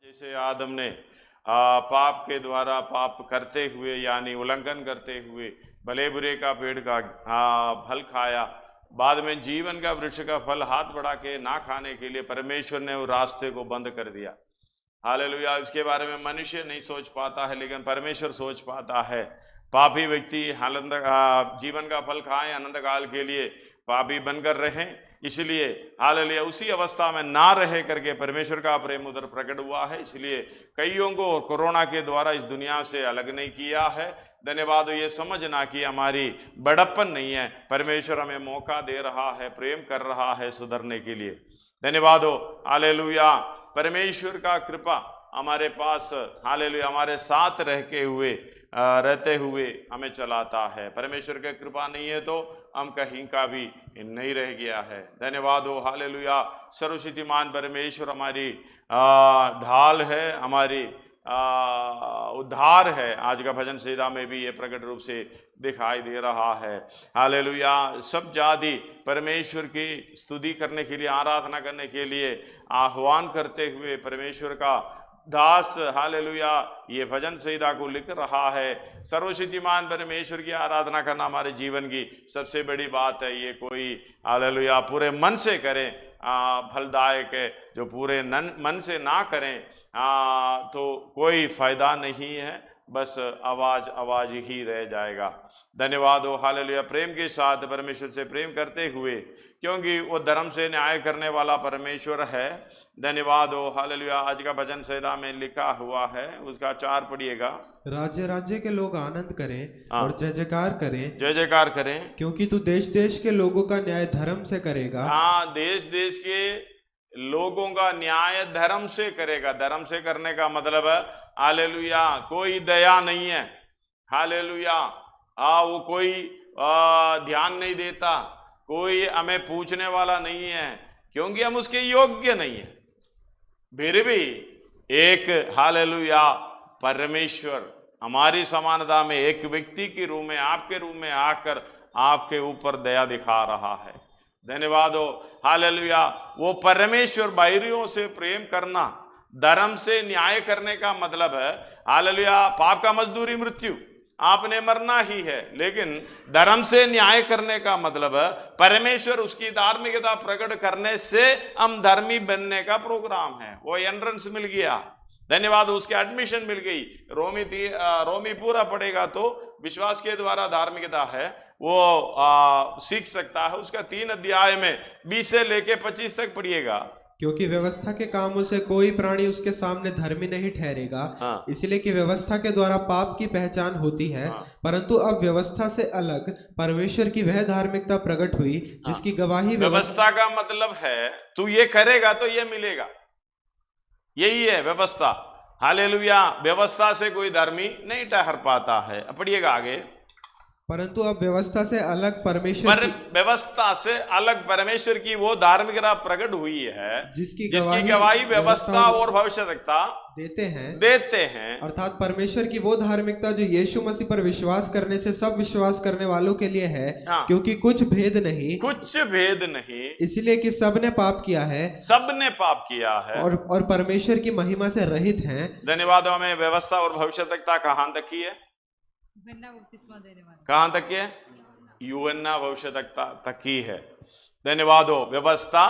जैसे आदम ने पाप के द्वारा पाप करते हुए यानी उल्लंघन करते हुए भले बुरे का पेड़ का फल खाया, बाद में जीवन का वृक्ष का फल हाथ बढ़ा के ना खाने के लिए परमेश्वर ने उस रास्ते को बंद कर दिया। हालेलुया। इसके बारे में मनुष्य नहीं सोच पाता है, लेकिन परमेश्वर सोच पाता है। पापी व्यक्ति जीवन का फल खाएं, अनंत काल के लिए पापी बनकर रहें, इसलिए हालेलुया उसी अवस्था में ना रहे करके परमेश्वर का प्रेम उधर प्रकट हुआ है। इसलिए कईयों को कोरोना के द्वारा इस दुनिया से अलग नहीं किया है। धन्यवाद। ये समझना कि हमारी बड़प्पन नहीं है, परमेश्वर हमें मौका दे रहा है, प्रेम कर रहा है सुधरने के लिए। धन्यवाद हो। हालेलुया। परमेश्वर का कृपा हमारे पास हालेलुया हमारे साथ रहते हुए हमें चलाता है। परमेश्वर की कृपा नहीं है तो हम कहीं का भी नहीं रह गया है। धन्यवाद हो। हालेलुया। सर्वशक्तिमान परमेश्वर हमारी ढाल है, हमारी उद्धार है। आज का भजन संहिता में भी ये प्रकट रूप से दिखाई दे रहा है। हालेलुया। सब जाति परमेश्वर की स्तुति करने के लिए, आराधना करने के लिए आह्वान करते हुए परमेश्वर का दास हालेलुया ये भजन संहिता को लिख रहा है। सर्वशक्तिमान परमेश्वर की आराधना करना हमारे जीवन की सबसे बड़ी बात है। ये कोई हालेलुया पूरे मन से करें फलदायक है, जो पूरे मन से ना करें तो कोई फायदा नहीं है, बस आवाज ही रह जाएगा। धन्यवाद हो। हालेलुया। प्रेम के साथ परमेश्वर से प्रेम करते हुए, क्योंकि वो धर्म से न्याय करने वाला परमेश्वर है। धन्यवाद हो। हालेलुया। आज का भजन संहिता में लिखा हुआ है, उसका 4 पढ़िएगा। राज्य राज्य के लोग आनंद करें और जय जयकार करें, जय जयकार करें, क्योंकि तू देश देश के लोगों का न्याय धर्म से करेगा। हाँ, देश देश के लोगों का न्याय धर्म से करेगा। धर्म से करने का मतलब है हालेलुया कोई दया नहीं है। हालेलुया वो कोई ध्यान नहीं देता, कोई हमें पूछने वाला नहीं है, क्योंकि हम उसके योग्य नहीं है। फिर भी एक हालेलुया परमेश्वर हमारी समानता में एक व्यक्ति के रूप में, आपके रूप में आकर आपके ऊपर दया दिखा रहा है। धन्यवाद हो। हालेलुया। वो परमेश्वर बाहरियों से प्रेम करना, धर्म से न्याय करने का मतलब है हालेलुया पाप का मजदूरी मृत्यु, आपने मरना ही है, लेकिन धर्म से न्याय करने का मतलब है परमेश्वर उसकी धार्मिकता प्रकट करने से हम धर्मी बनने का प्रोग्राम है। वो एंट्रेंस मिल गया। धन्यवाद। उसके एडमिशन मिल गई। रोमी पूरा पढ़ेगा तो विश्वास के द्वारा धार्मिकता है वो सीख सकता है। उसका 3 अध्याय में 20 से लेके 25 तक पढ़िएगा। क्योंकि व्यवस्था के कामों से कोई प्राणी उसके सामने धर्मी नहीं ठहरेगा, इसलिए कि व्यवस्था के द्वारा पाप की पहचान होती है। परंतु अब व्यवस्था से अलग परमेश्वर की वह धार्मिकता प्रकट हुई जिसकी गवाही व्यवस्था का मतलब है तू ये करेगा तो ये मिलेगा, यही है व्यवस्था। हालेलुया। व्यवस्था से कोई धर्मी नहीं ठहर पाता है। पढ़िएगा आगे। परंतु अब व्यवस्था से अलग परमेश्वर व्यवस्था से अलग परमेश्वर की वो धार्मिकता प्रकट हुई है जिसकी गवाही व्यवस्था और भविष्यवक्ता देते हैं। अर्थात परमेश्वर की वो धार्मिकता जो यीशु मसीह पर विश्वास करने से सब विश्वास करने वालों के लिए है। क्योंकि कुछ भेद नहीं, इसलिए कि सबने पाप किया है और परमेश्वर की महिमा से रहित हैं। धन्यवाद। हमें व्यवस्था और भविष्यवक्ता कहां तक की है? कहां तक है? यूहन्ना भविष्यवक्ता तक ही है। धन्यवाद हो। व्यवस्था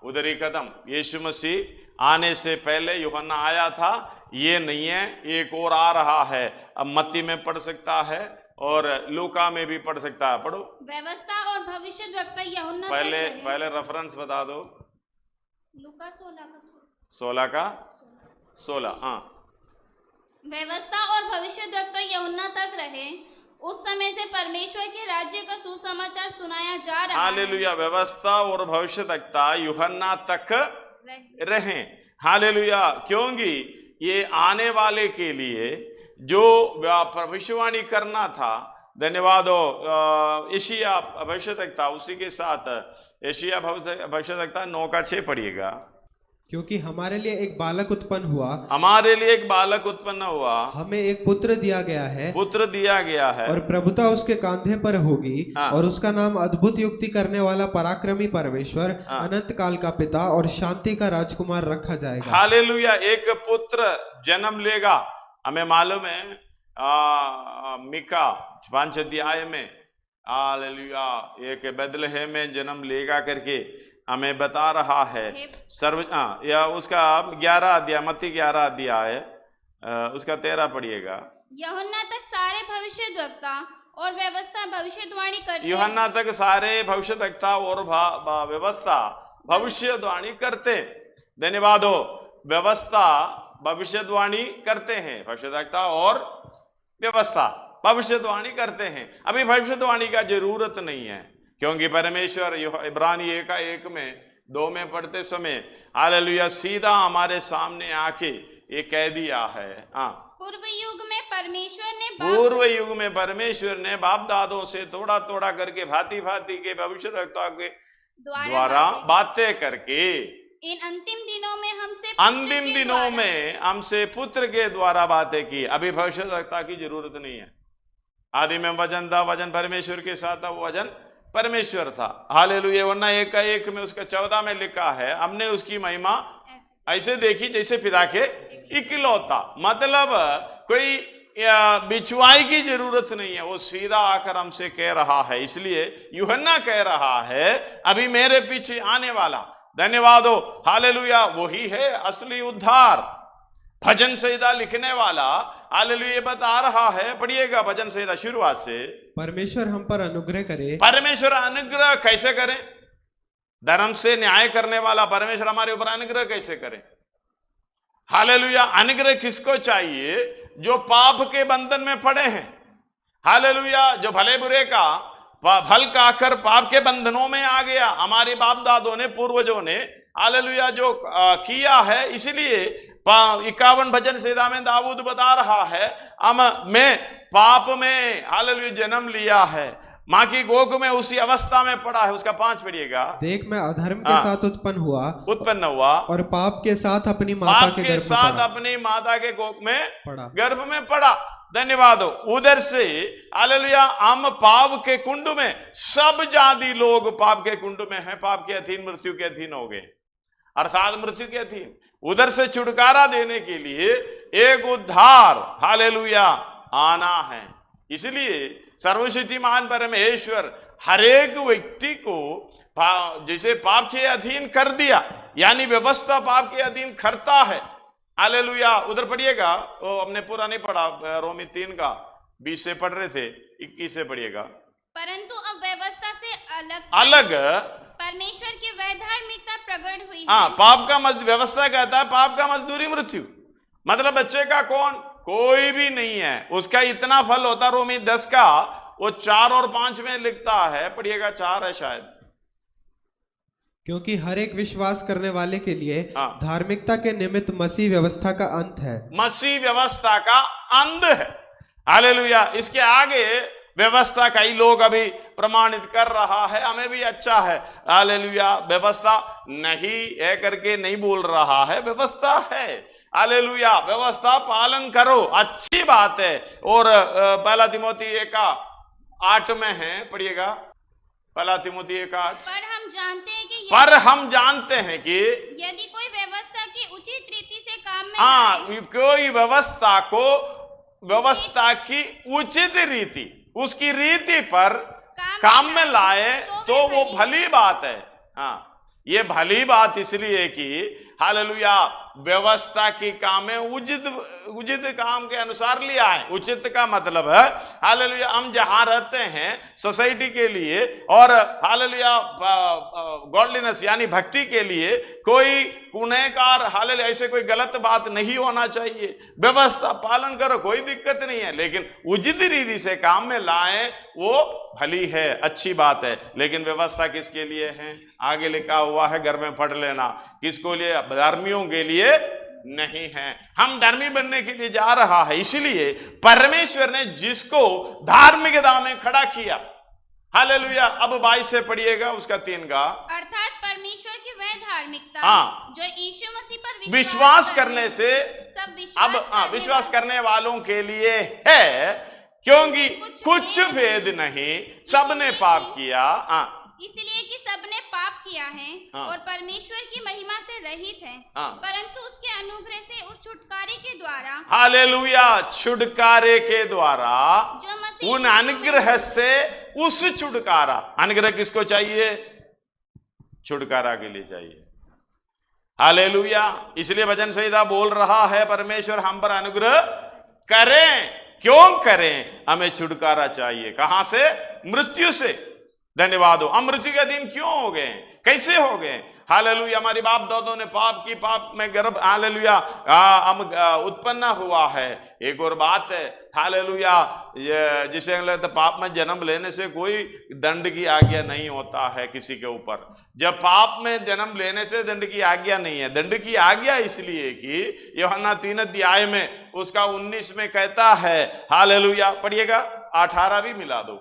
उधरी कदम यीशु मसीह आने से पहले यूहन्ना आया था, ये नहीं है, एक और आ रहा है। अब मत्ती में पढ़ सकता है और लूका में भी पढ़ सकता है। पढ़ो। व्यवस्था और भविष्यवक्ता यूहन्ना पहले रेफरेंस बता दो। लूका 16 हाँ। व्यवस्था और भविष्यवक्ता यूहन्ना तक रहे, उस समय से परमेश्वर के राज्य का सुसमाचार सुनाया जा रहा है। हालेलुया। व्यवस्था और भविष्यवक्ता यूहन्ना तक रहे। हालेलुया। क्योंकि ये आने वाले के लिए जो भविष्यवाणी करना था। धन्यवाद हो। यशायाह भविष्यवक्ता, उसी के साथ यशायाह भविष्यवक्ता 9 का 6 पढ़िएगा। क्योंकि हमारे लिए एक बालक उत्पन्न हुआ, हमारे लिए एक बालक उत्पन्न हुआ, हमें एक पुत्र दिया गया है, पुत्र दिया गया है, और प्रभुता उसके कांधे पर होगी। और उसका नाम अद्भुत युक्ति करने वाला, पराक्रमी परमेश्वर, अनंत काल का पिता और शांति का राजकुमार रखा जाएगा। हालेलुया। एक पुत्र जन्म लेगा। हमें मालूम है मीका 5 अध्याय में हालेलुया एक बेथलेहम में जन्म लेगा करके हमें बता रहा है। या उसका 11 अध्याय, मत्ती 11 अध्याय उसका 13 पढ़िएगा। यूहन्ना तक सारे भविष्यद्वक्ता और व्यवस्था भविष्यवाणी करते, यूहन्ना तक सारे भविष्यद्वक्ता और व्यवस्था भविष्यवाणी करते। धन्यवाद हो। व्यवस्था भविष्यवाणी करते हैं, भविष्यद्वक्ता और व्यवस्था भविष्यवाणी करते हैं। अभी भविष्यवाणी का जरूरत नहीं है, क्योंकि परमेश्वर इब्रानी 1 में 2 में पढ़ते समय हालेलुया सीधा हमारे सामने आके ये कह दिया है। पूर्व युग में परमेश्वर ने बाप दादों से थोड़ा थोड़ा करके भांति भांति के भविष्यद्वक्ता के द्वारा बातें करके इन अंतिम दिनों में हमसे पुत्र के द्वारा बातें की। अभी भविष्यद्वक्ता की जरूरत नहीं है। आदि में वचन था, वचन परमेश्वर के साथ था, वो वचन परमेश्वर था। हालेलुया। वरना 1 में उसका 14 में लिखा है, हमने उसकी महिमा ऐसे देखी जैसे पिता के इकलौता। मतलब कोई बिचवाई की जरूरत नहीं है, वो सीधा आकर हमसे कह रहा है। इसलिए यूहन्ना कह रहा है अभी मेरे पीछे आने वाला, धन्यवाद हो हालेलुया, वही है असली उद्धार। भजन संहिता लिखने वाला हालेलुया बता रहा है। पढ़िएगा भजन संहिता शुरुआत से। परमेश्वर हम पर अनुग्रह करे। परमेश्वर अनुग्रह कैसे करें? धर्म से न्याय करने वाला परमेश्वर हमारे ऊपर अनुग्रह कैसे करें? हालेलुया। अनुग्रह किसको चाहिए? जो पाप के बंधन में पड़े हैं। हालेलुया। जो भले बुरे का फल खाकर पाप के बंधनों में आ गया। हमारे बाप दादों ने, पूर्वजों ने हालेलुया जो किया है। इसलिए 51 भजन संहिता में दाऊद बता रहा है मैं पाप में हालेलुया जन्म लिया है, माँ की गोद में उसी अवस्था में पड़ा है। उसका 5 पढ़िएगा। देख मैं अधर्म के साथ उत्पन्न हुआ और पाप के साथ अपनी माता के गोद में गर्भ में पड़ा। धन्यवाद हो। उधर से हालेलुया हम पाप के कुंड में, सब जाति लोग पाप के कुंड में हैं, पाप के अधीन, मृत्यु के अधीन हो गए, अर्थात मृत्यु के अधीन। उधर से छुटकारा देने के लिए एक उद्धार हालेलुया आना है। इसलिए सर्वशक्तिमान परमेश्वर हर एक व्यक्ति को जैसे पाप के अधीन कर दिया, यानी व्यवस्था पाप के अधीन करता है। हालेलुया। उधर पढ़िएगा, वो हमने पूरा नहीं पढ़ा, रोमी 3 का 20 से पढ़ रहे थे, 21 से पढ़िएगा। परंतु अब व्यवस्था से अलग परमेश्वर की वह धार्मिकता प्रकट हुई। पाप का व्यवस्था कहता है पाप का मजदूरी मृत्यु। मतलब बच्चे का कौन? कोई भी नहीं है, उसका इतना फल होता। रोमी 10 का वो 4 और 5 में लिखता है, पढ़िएगा 4 है शायद। क्योंकि हर एक विश्वास करने वाले के लिए धार्मिकता के निमित्त मसीह व्यवस्था का अंत है। मसीह व्यवस्था का अंत है। हालेलुया। इसके आगे व्यवस्था कई लोग अभी प्रमाणित कर रहा है, हमें भी अच्छा है। हालेलुया। व्यवस्था नहीं है करके नहीं बोल रहा है, व्यवस्था है। हालेलुया। व्यवस्था पालन करो, अच्छी बात है। और 1 तिमोथी 1:8 में है, पढ़िएगा 1 तिमोथी 1:8। पर हम जानते हैं कि यदि कोई व्यवस्था की उचित रीति से काम में कोई व्यवस्था की उचित रीति, उसकी रीति पर काम में लाए तो वो भली बात है। ये भली बात इसलिए कि हालेलुया व्यवस्था की काम में उचित काम के अनुसार लिया है। उचित का मतलब है हालेलुया हम जहां रहते हैं सोसाइटी के लिए, और हालेलुया गॉडलीनेस यानी भक्ति के लिए कोई गुनहगार हालेलुया ऐसे कोई गलत बात नहीं होना चाहिए। व्यवस्था पालन करो, कोई दिक्कत नहीं है, लेकिन उचित रीति से काम में लाए वो भली है, अच्छी बात है। लेकिन व्यवस्था किसके लिए है? आगे लिखा हुआ है, घर में पढ़ लेना। किसको लिए? धर्मियों के लिए नहीं है। हम धर्मी बनने के लिए जा रहा है। इसलिए परमेश्वर ने जिसको धार्मिकता में खड़ा किया हालेलुया। अब 22 से पढ़िएगा उसका 3 का। अर्थात परमेश्वर की वह धार्मिकता जो यीशु मसीह पर विश्वास करने से सब विश्वास करने वालों के लिए है, क्योंकि कुछ भेद नहीं, सबने पाप किया। इसलिए कि सबने पाप किया है और परमेश्वर की महिमा से रहित है, परंतु उसके अनुग्रह से उस छुटकारे के द्वारा, हालेलुया, छुटकारे के द्वारा, जो मसीह उन अनुग्रह से उस छुटकारा, अनुग्रह किसको चाहिए? छुटकारा के लिए चाहिए। हालेलुया। इसलिए वचन संहिता बोल रहा है परमेश्वर हम पर अनुग्रह करें। क्यों करें? हमें छुटकारा चाहिए। कहां से? मृत्यु से। धन्यवाद हो। हम मृत्यु के अधीन क्यों हो गए? कैसे हो गए? हालेलुया। हमारे बाप दादों ने पाप की, पाप में गर्भ, हालेलुया, हम उत्पन्न हुआ है। एक और बात है, हालेलुया, जिसे लगता है पाप में जन्म लेने से कोई दंड की आज्ञा नहीं होता है किसी के ऊपर। जब पाप में जन्म लेने से दंड की आज्ञा नहीं है। दंड की आज्ञा इसलिए कि यूहन्ना 3 अध्याय में उसका 19 में कहता है, हालेलुया, पढ़िएगा, 18 भी मिला दो।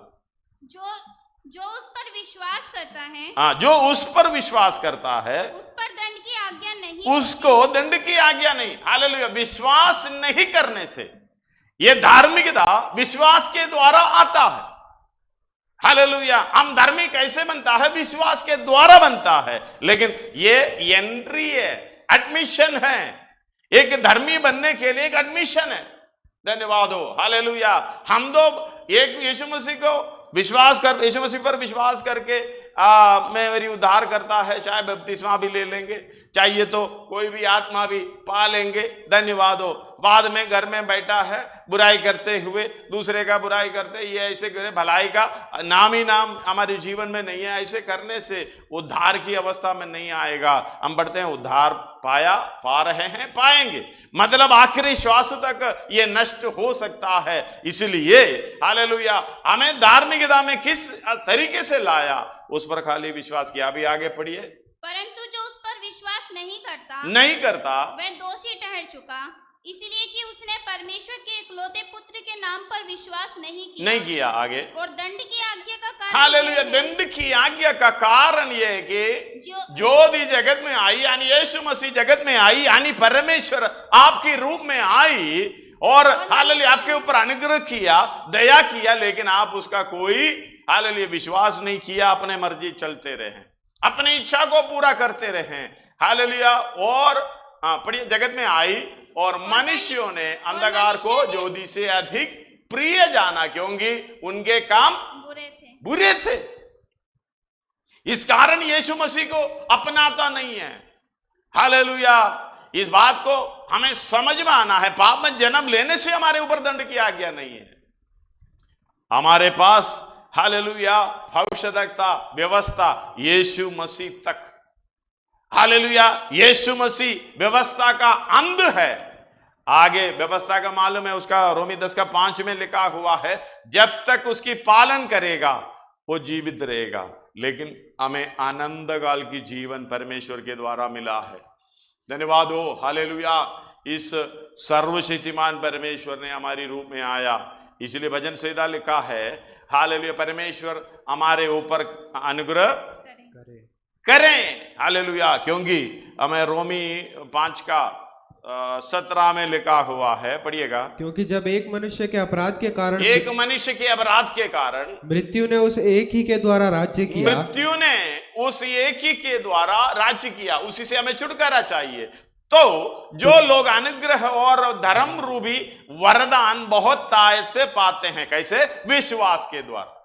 जो उस पर विश्वास करता है, जो उस पर विश्वास करता है, उस पर दंड की आज्ञा नहीं, उसको दंड की आज्ञा नहीं। हालेलुया। विश्वास नहीं करने से, ये धार्मिकता विश्वास के द्वारा आता है। हालेलुया। हम धार्मिक कैसे बनता है? विश्वास के द्वारा बनता है। लेकिन ये एंट्री है, एडमिशन है। एक धर्मी बनने के लिए एक एडमिशन है। धन्यवाद हो। हालेलुया। हम तो एक यीशु मसीह को विश्वास कर, यीशु मसीह पर विश्वास करके मैं मेरी उद्धार करता है, चाहे बपतिस्मा भी ले लेंगे, चाहिए तो कोई भी आत्मा भी पा लेंगे। धन्यवाद हो। बाद में घर में बैठा है, बुराई करते हुए, दूसरे का बुराई करते, ये ऐसे करे, भलाई का नाम ही नाम हमारे जीवन में नहीं है। ऐसे करने से उद्धार की अवस्था में नहीं आएगा। हम पढ़ते हैं उद्धार पाया, पा रहे हैं, पाएंगे, मतलब आखिरी श्वास तक ये नष्ट हो सकता है। इसलिए हालेलुया, हमें धार्मिकता में किस तरीके से लाया, उस पर खाली विश्वास किया। अभी आगे पढ़िए। परंतु जो उस पर विश्वास नहीं करता वह दोषी ठहर चुका, इसलिए कि उसने परमेश्वर के इकलौते पुत्र के नाम पर विश्वास नहीं किया। आगे। और दंड की आज्ञा का कारण, हालेलुया, दंड की आज्ञा का कारण यह है कि जो भी जगत में आई, यानी यीशु मसीह जगत में आई, यानी परमेश्वर आपके रूप में आई और हालेलुया आपके ऊपर अनुग्रह किया, दया किया, लेकिन आप उसका कोई हालेलुया विश्वास नहीं किया। अपने मर्जी चलते रहे, अपनी इच्छा को पूरा करते रहे। हालेलुया। और पढ़िए, जगत में आई और मनुष्यों ने अंधकार को ज्योति से अधिक प्रिय जाना, क्योंकि उनके काम बुरे थे। इस कारण यीशु मसीह को अपनाता नहीं है। हालेलुया। इस बात को हमें समझ में आना है। पाप में जन्म लेने से हमारे ऊपर दंड की आज्ञा नहीं है। हमारे पास हालेलुया भविष्यवक्ता व्यवस्था यीशु मसीह तक, हालेलुया, यीशु मसीह व्यवस्था का अंध है। आगे व्यवस्था का मालूम है, उसका रोमी 10:5 में लिखा हुआ है, जब तक उसकी पालन करेगा वो जीवित रहेगा। लेकिन हमें आनंद काल की जीवन परमेश्वर के द्वारा मिला है। धन्यवाद हो। हालेलुया। इस सर्वशक्तिमान परमेश्वर ने हमारी रूप में आया, इसलिए भजन संहिता लिखा है, हालेलुया, परमेश्वर हमारे ऊपर अनुग्रह करें। हालेलुया। क्योंकि हमें रोमी 5:17 में लिखा हुआ है, पढ़िएगा। क्योंकि जब एक मनुष्य के अपराध के कारण, एक मनुष्य के अपराध के कारण मृत्यु ने उस एक ही के द्वारा राज्य किया, मृत्यु ने उस एक ही के द्वारा राज्य किया, उसी से हमें छुटकारा चाहिए। तो जो लोग अनुग्रह और धर्म रूपी वरदान बहुत तायत से पाते हैं, कैसे? विश्वास के द्वारा,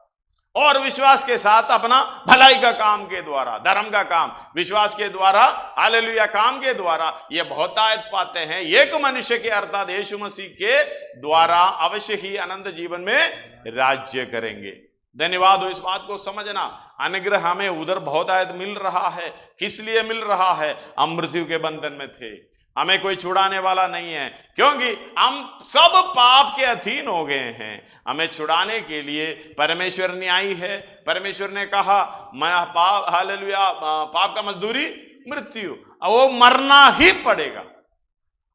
और विश्वास के साथ अपना भलाई का काम के द्वारा, धर्म का काम विश्वास के द्वारा, हालेलुया, काम के द्वारा ये बहुत आयत पाते हैं। एक मनुष्य के अर्थात यीशु मसीह के द्वारा अवश्य ही अनंत जीवन में राज्य करेंगे। धन्यवाद हो। इस बात को समझना, अनुग्रह हमें उधर बहुत आयत मिल रहा है। किस लिए मिल रहा है? हम मृत्यु के बंधन में थे, हमें कोई छुड़ाने वाला नहीं है, क्योंकि हम सब पाप के अधीन हो गए हैं। हमें छुड़ाने के लिए परमेश्वर न्यायी है। परमेश्वर ने कहा, मैं पाप, हालेलुया, पाप का मजदूरी मृत्यु, वो मरना ही पड़ेगा,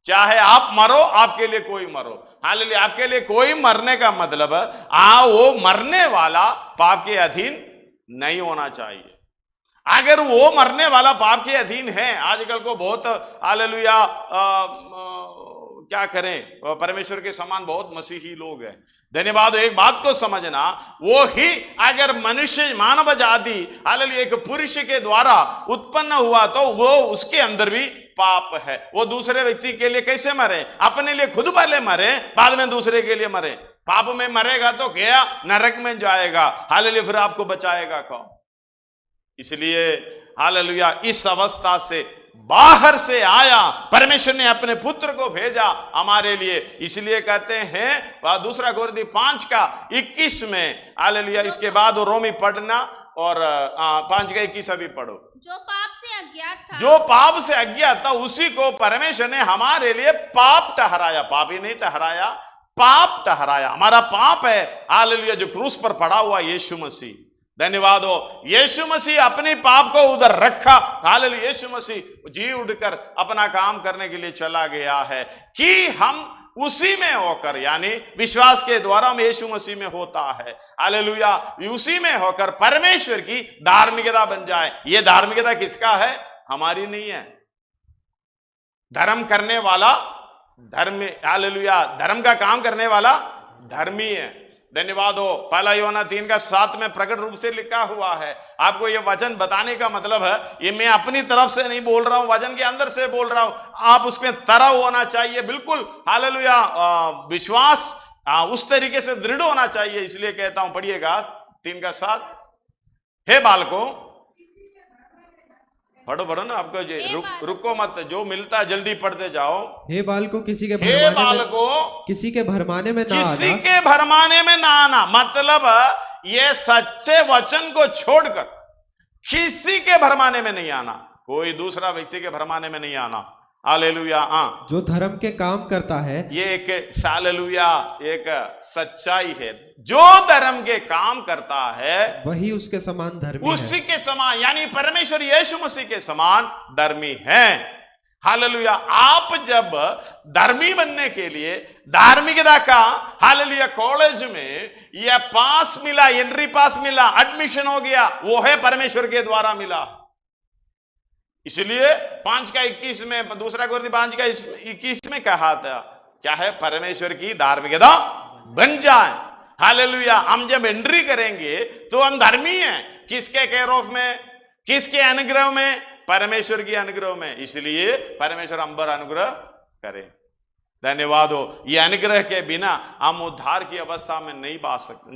चाहे आप मरो, आपके लिए कोई मरो। हालेलुया। आपके लिए कोई मरने का मतलब वो मरने वाला पाप के अधीन नहीं होना चाहिए। अगर वो मरने वाला पाप के अधीन है, आजकल को बहुत हालेलुया क्या करें, परमेश्वर के समान बहुत मसीही लोग हैं। धन्यवाद। एक बात को समझना, वो ही अगर मनुष्य मानव जाति हालेलुया एक पुरुष के द्वारा उत्पन्न हुआ तो वो उसके अंदर भी पाप है। वो दूसरे व्यक्ति के लिए कैसे मरे? अपने लिए खुद पहले मरे, बाद में दूसरे के लिए मरे। पाप में मरेगा तो गया नरक में जाएगा। हालेलुया, फिर आपको बचाएगा कौन? इसलिए हालेलुया इस अवस्था से बाहर से आया, परमेश्वर ने अपने पुत्र को भेजा हमारे लिए। इसलिए कहते हैं दूसरा कोरिन्थी 5:21 में हालेलुया, इसके बाद वो रोमी पढ़ना और 5:21 अभी पढ़ो। जो पाप से अज्ञात था, जो पाप से अज्ञात था उसी को परमेश्वर ने हमारे लिए पाप ठहराया। पाप ही नहीं ठहराया, पाप ठहराया। हमारा पाप है हालेलुया जो क्रूस पर पड़ा हुआ यीशु मसीह। धन्यवाद हो, यीशु मसीह अपने पाप को उधर रखा। हालेलुया, यीशु मसीह जी उठकर अपना काम करने के लिए चला गया है कि हम उसी में होकर, यानी विश्वास के द्वारा हम यीशु मसीह में होता है। हालेलुया, उसी में होकर परमेश्वर की धार्मिकता बन जाए। ये धार्मिकता किसका है? हमारी नहीं है। धर्म करने वाला धर्म, हालेलुया, धर्म का काम करने वाला धर्मी है। धन्यवाद हो। 1 यूहन्ना 3:7 में प्रकट रूप से लिखा हुआ है। आपको यह वचन बताने का मतलब है, ये मैं अपनी तरफ से नहीं बोल रहा हूं, वचन के अंदर से बोल रहा हूं। आप उसमें तरह होना चाहिए, बिल्कुल हालेलुया विश्वास उस तरीके से दृढ़ होना चाहिए। इसलिए कहता हूं, पढ़िएगा 3:7। हे बालकों, पढ़ो ना, आपको रुको मत, जो मिलता है जल्दी पढ़ते जाओ। हे बालकों, किसी के भरमाने में ना आना। मतलब ये सच्चे वचन को छोड़कर किसी के भरमाने में नहीं आना, कोई दूसरा व्यक्ति के भरमाने में नहीं आना। हालेलुया। जो धर्म के काम करता है, ये एक हालेलुया एक सच्चाई है। जो धर्म के काम करता है वही उसके समान धर्मी उसी है। के समान, यानी परमेश्वर यीशु मसीह के समान धर्मी है। हालेलुया। आप जब धर्मी बनने के लिए धार्मिकता का हालेलुया कॉलेज में यह पास मिला, एंट्री पास मिला, एडमिशन हो गया, वो है परमेश्वर के द्वारा मिला। इसलिए 5:21 में, दूसरा कोरिन्थी 5:21 में कहा था, क्या है? परमेश्वर की धार्मिकता बन जाए। हालेलुया। हम जब एंट्री करेंगे तो हम धर्मी हैं। किसके केयर ऑफ में? किसके अनुग्रह में? परमेश्वर की अनुग्रह में। इसलिए परमेश्वर हम पर अनुग्रह करे। धन्यवाद हो। यह अनुग्रह के बिना हम उद्धार की अवस्था में नहीं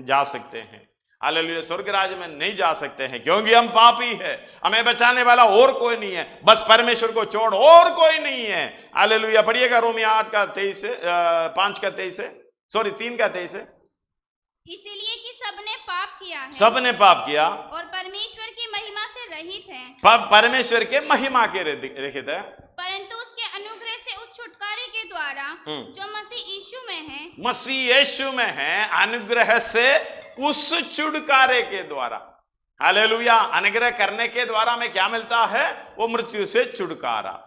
जा सकते हैं। हालेलुया, स्वर्ग राज्य में नहीं जा सकते हैं, क्योंकि हम पापी है। हमें बचाने वाला और कोई नहीं है, बस परमेश्वर को छोड़ और कोई नहीं है। हालेलुया। पढ़िएगा रोमी 8:23 से 5:23 से, सॉरी 3:23 से। इसीलिए कि सबने पाप किया है, सबने पाप किया और परमेश्वर की महिमा से रहित है। परमेश्वर के महिमा के रहित है, परंतु उसके अनुग्रह से उस छुटकारे के द्वारा जो मसीह यीशु में है, मसीह यीशु में है, अनुग्रह से उस छुटकारे के द्वारा। हालेलुया। अनुग्रह करने के द्वारा हमें क्या मिलता है? वो मृत्यु से छुटकारा।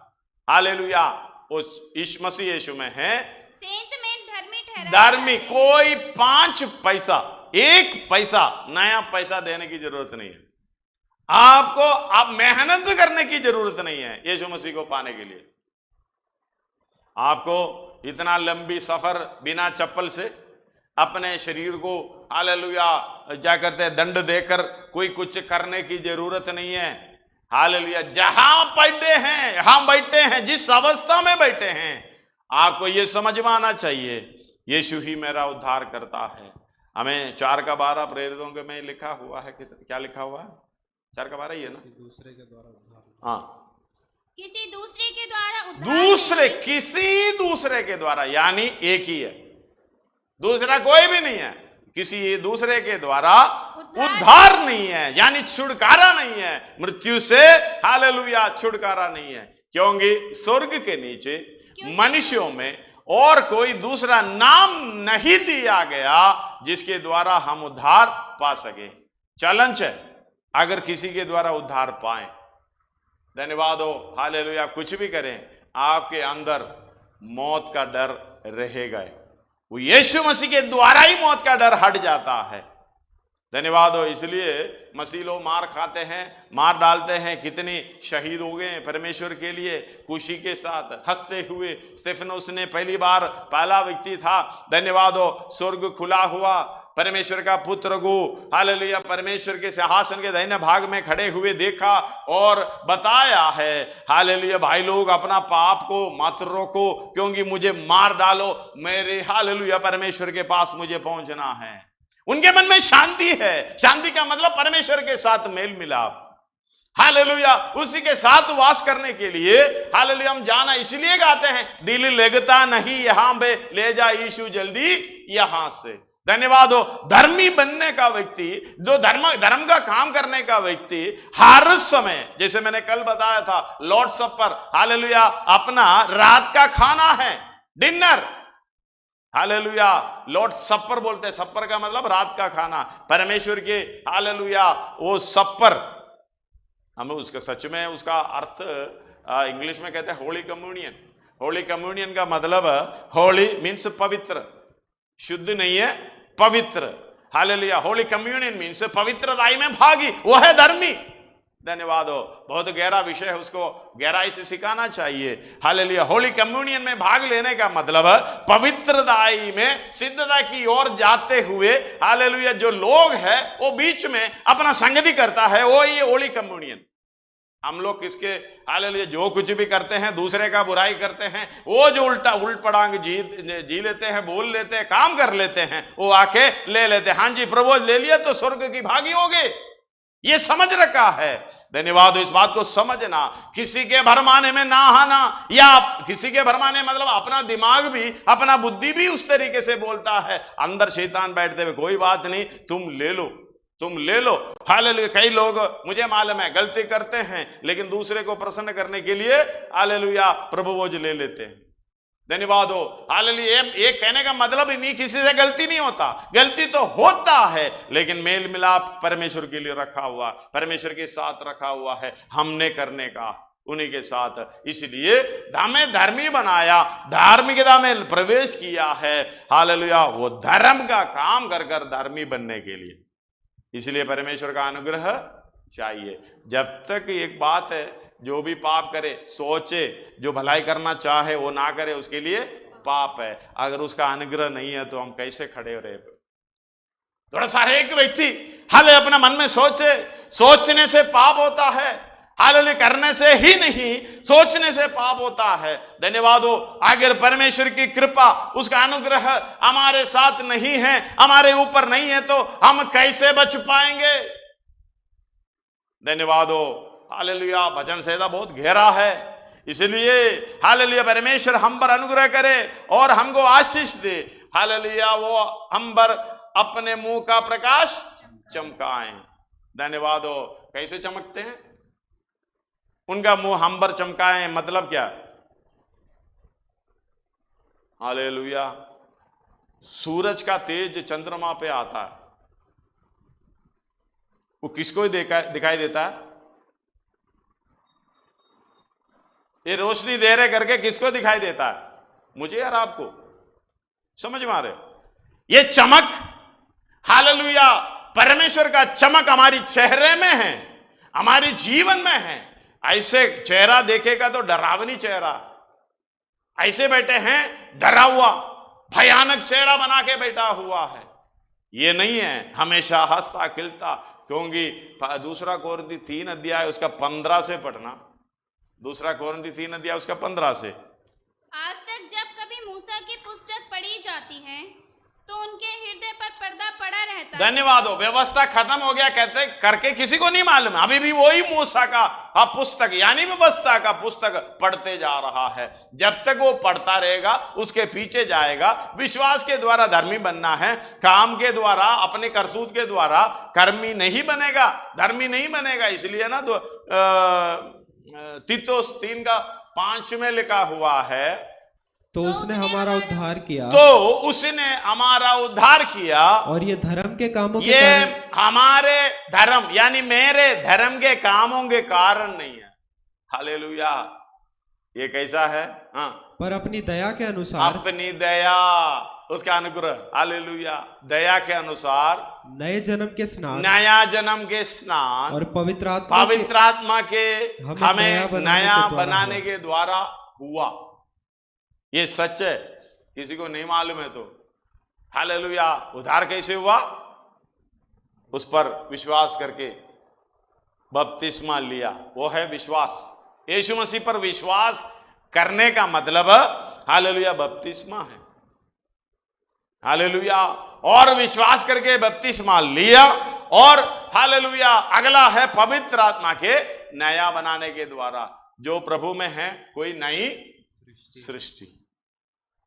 हालेलुया। उस मसीह यीशु में है, सेंत में धर्मी। कोई 5 पैसा, 1 पैसा, नया पैसा देने की जरूरत नहीं है आपको। आप मेहनत करने की जरूरत नहीं है यीशु मसीह को पाने के लिए। आपको इतना लंबी सफर बिना चप्पल से अपने शरीर को हालेलुया क्या करते हैं, दंड देकर कोई कुछ करने की जरूरत नहीं है। हालेलुया। जहां बैठे हैं, हम बैठे हैं, जिस अवस्था में बैठे हैं, आपको यह समझ में आना चाहिए, यीशु ही मेरा उद्धार करता है। हमें 4:12 प्रेरितों के में लिखा हुआ है, क्या लिखा हुआ है? 4:12 ही है ना? दूसरे के द्वारा। हाँ, किसी दूसरे के द्वारा किसी दूसरे के द्वारा, यानी एक ही है, दूसरा कोई भी नहीं है। किसी दूसरे के द्वारा उद्धार नहीं है, यानी छुटकारा नहीं है मृत्यु से। हालेलुया। छुटकारा नहीं है, क्योंकि स्वर्ग के नीचे मनुष्यों में और कोई दूसरा नाम नहीं दिया गया जिसके द्वारा हम उद्धार पा सके। चैलेंज है, अगर किसी के द्वारा उद्धार पाए। धन्यवाद हो। हालेलुया। कुछ भी करें, आपके अंदर मौत का डर रहेगा। वो यीशु मसीह के द्वारा ही मौत का डर हट जाता है। धन्यवाद हो। इसलिए मसीह लोग मार खाते हैं, मार डालते हैं, कितनी शहीद हो गए परमेश्वर के लिए खुशी के साथ हंसते हुए। स्तेफनोस ने पहला व्यक्ति था, धन्यवाद हो, स्वर्ग खुला हुआ, परमेश्वर का पुत्र को हालेलुया परमेश्वर के सिंहासन के दाहिने भाग में खड़े हुए देखा और बताया है हालेलुया, भाई लोग अपना पाप को मत रोको, क्योंकि मुझे मार डालो, मेरे हालेलुया परमेश्वर के पास मुझे पहुंचना है। उनके मन में शांति है। शांति का मतलब परमेश्वर के साथ मेल मिलाप, हालेलुया, उसी के साथ वास करने के लिए हालेलुया हम जाना इसलिए गाते हैं, दिल लगता नहीं यहां पे, ले जा यीशु जल्दी यहां से। धन्यवाद हो। धर्मी बनने का व्यक्ति, जो धर्म का काम करने का व्यक्ति हर समय, जैसे मैंने कल बताया था, लॉर्ड सपर हालेलुया अपना रात का खाना है, डिनर, हालेलुया लॉर्ड सपर बोलते हैं। सपर का मतलब रात का खाना, परमेश्वर के हालेलुया वो सपर, हमें उसका सच में उसका अर्थ इंग्लिश में कहते हैं होली कम्युनियन। होली कम्युनियन का मतलब होली मीन्स पवित्र, शुद्ध नहीं है, पवित्र, हालेलुया। होली कम्युनियन मीन्स पवित्रताई में भागी, वो है धर्मी। धन्यवाद हो। बहुत गहरा विषय है, उसको गहराई से सिखाना चाहिए। हालेलुया। होली कम्युनियन में भाग लेने का मतलब पवित्रताई में सिद्धता की ओर जाते हुए हालेलुया जो लोग हैं वो बीच में अपना संगति करता है, वो ये होली कम्युनियन। हम लोग किसके हालेलुया जो कुछ भी करते हैं, दूसरे का बुराई करते हैं, वो जो उल्ट पड़ांग जी लेते हैं, बोल लेते हैं, काम कर लेते हैं, वो आके ले लेते हैं, हाँ जी प्रभु ले लिया तो स्वर्ग की भागी हो गए, ये समझ रखा है। धन्यवाद। इस बात को समझना, किसी के भरमाने में ना आना, या किसी के भरमाने मतलब अपना दिमाग भी, अपना बुद्धि भी उस तरीके से बोलता है, अंदर शैतान बैठते हुए कोई बात नहीं, तुम ले लो, तुम ले लो। हालेलुया। कई लोग मुझे मालूम है गलती करते हैं, लेकिन दूसरे को प्रसन्न करने के लिए हालेलुया प्रभु बोझ ले लेते हैं। धन्यवाद हो। हालेलुया। ये कहने का मतलब ही नहीं किसी से गलती नहीं होता, गलती तो होता है, लेकिन मेल मिलाप परमेश्वर के लिए रखा हुआ, परमेश्वर के साथ रखा हुआ है हमने करने का उन्हीं के साथ। इसलिए हमें धर्मी बनाया, धार्मिकता में प्रवेश किया है, हालेलुया वो धर्म का काम कर कर धर्मी बनने के लिए। इसलिए परमेश्वर का अनुग्रह चाहिए। जब तक एक बात है, जो भी पाप करे सोचे, जो भलाई करना चाहे वो ना करे, उसके लिए पाप है। अगर उसका अनुग्रह नहीं है तो हम कैसे खड़े रहे। थोड़ा सा एक व्यक्ति हाले अपना मन में सोचे, सोचने से पाप होता है, हालेलुया करने से ही नहीं, सोचने से पाप होता है। धन्यवाद हो। अगर परमेश्वर की कृपा, उसका अनुग्रह हमारे साथ नहीं है, हमारे ऊपर नहीं है, तो हम कैसे बच पाएंगे। धन्यवाद हो। हालेलुया। भजन संहिता बहुत गहरा है, इसलिए हालेलुया परमेश्वर हम पर अनुग्रह करे और हमको आशीष दे। हालेलुया वो हम पर अपने मुंह का प्रकाश चमकाएं। धन्यवाद हो। कैसे चमकते हैं? उनका मुंह हम पर चमकाएं मतलब क्या? हालेलुया। सूरज का तेज चंद्रमा पे आता है, वो किसको दिखाई देता है? ये रोशनी दे रहे करके किसको दिखाई देता है? मुझे यार आपको समझ में आ रहे? ये चमक हालेलुया परमेश्वर का चमक हमारी चेहरे में है, हमारे जीवन में है। ऐसे चेहरा देखेगा तो डरावनी चेहरा, ऐसे बैठे हैं डरा हुआ, भयानक चेहरा बना के बैठा हुआ है, ये नहीं है। हमेशा हंसता खिलता, क्योंकि दूसरा कोरिन्थी 3 अध्याय उसका 15 से पढ़ना, दूसरा कोरिन्थी 3 अध्याय उसका 15 से। आज तक जब कभी मूसा की पुस्तक पढ़ी जाती है तो उनके हृदय पर पर्दा पड़ा रहता है। धन्यवाद हो। व्यवस्था खत्म हो गया कहते करके किसी को नहीं मालूम, अभी भी वही मूसा का पुस्तक यानी व्यवस्था का पुस्तक पढ़ते जा रहा है। जब तक वो पढ़ता रहेगा उसके पीछे जाएगा। विश्वास के द्वारा धर्मी बनना है, काम के द्वारा अपने करतूत के द्वारा कर्मी नहीं बनेगा, धर्मी नहीं बनेगा। इसलिए ना तीतुस 3:5 में लिखा हुआ है, तो उसने हमारा उद्धार किया, तो उसने हमारा उद्धार किया, और ये धर्म के कामों के ये हमारे धर्म यानी मेरे धर्म के कामों के कारण नहीं है। हालेलुया। ये कैसा है? हाँ, पर अपनी दया के अनुसार, अपनी दया, उसका अनुग्रह, हालेलुया, दया के अनुसार नए जन्म के स्नान, नया जन्म के स्नान और पवित्र आत्मा के हमें नया बनाने के द्वारा हुआ। ये सच है, किसी को नहीं मालूम है तो हालेलुया। उद्धार कैसे हुआ? उस पर विश्वास करके बपतिस्मा लिया, वो है विश्वास। यीशु मसीह पर विश्वास करने का मतलब हालेलुया बपतिस्मा है, हालेलुया। और विश्वास करके बपतिस्मा लिया, और हालेलुया अगला है पवित्र आत्मा के नया बनाने के द्वारा। जो प्रभु में है कोई नई सृष्टि,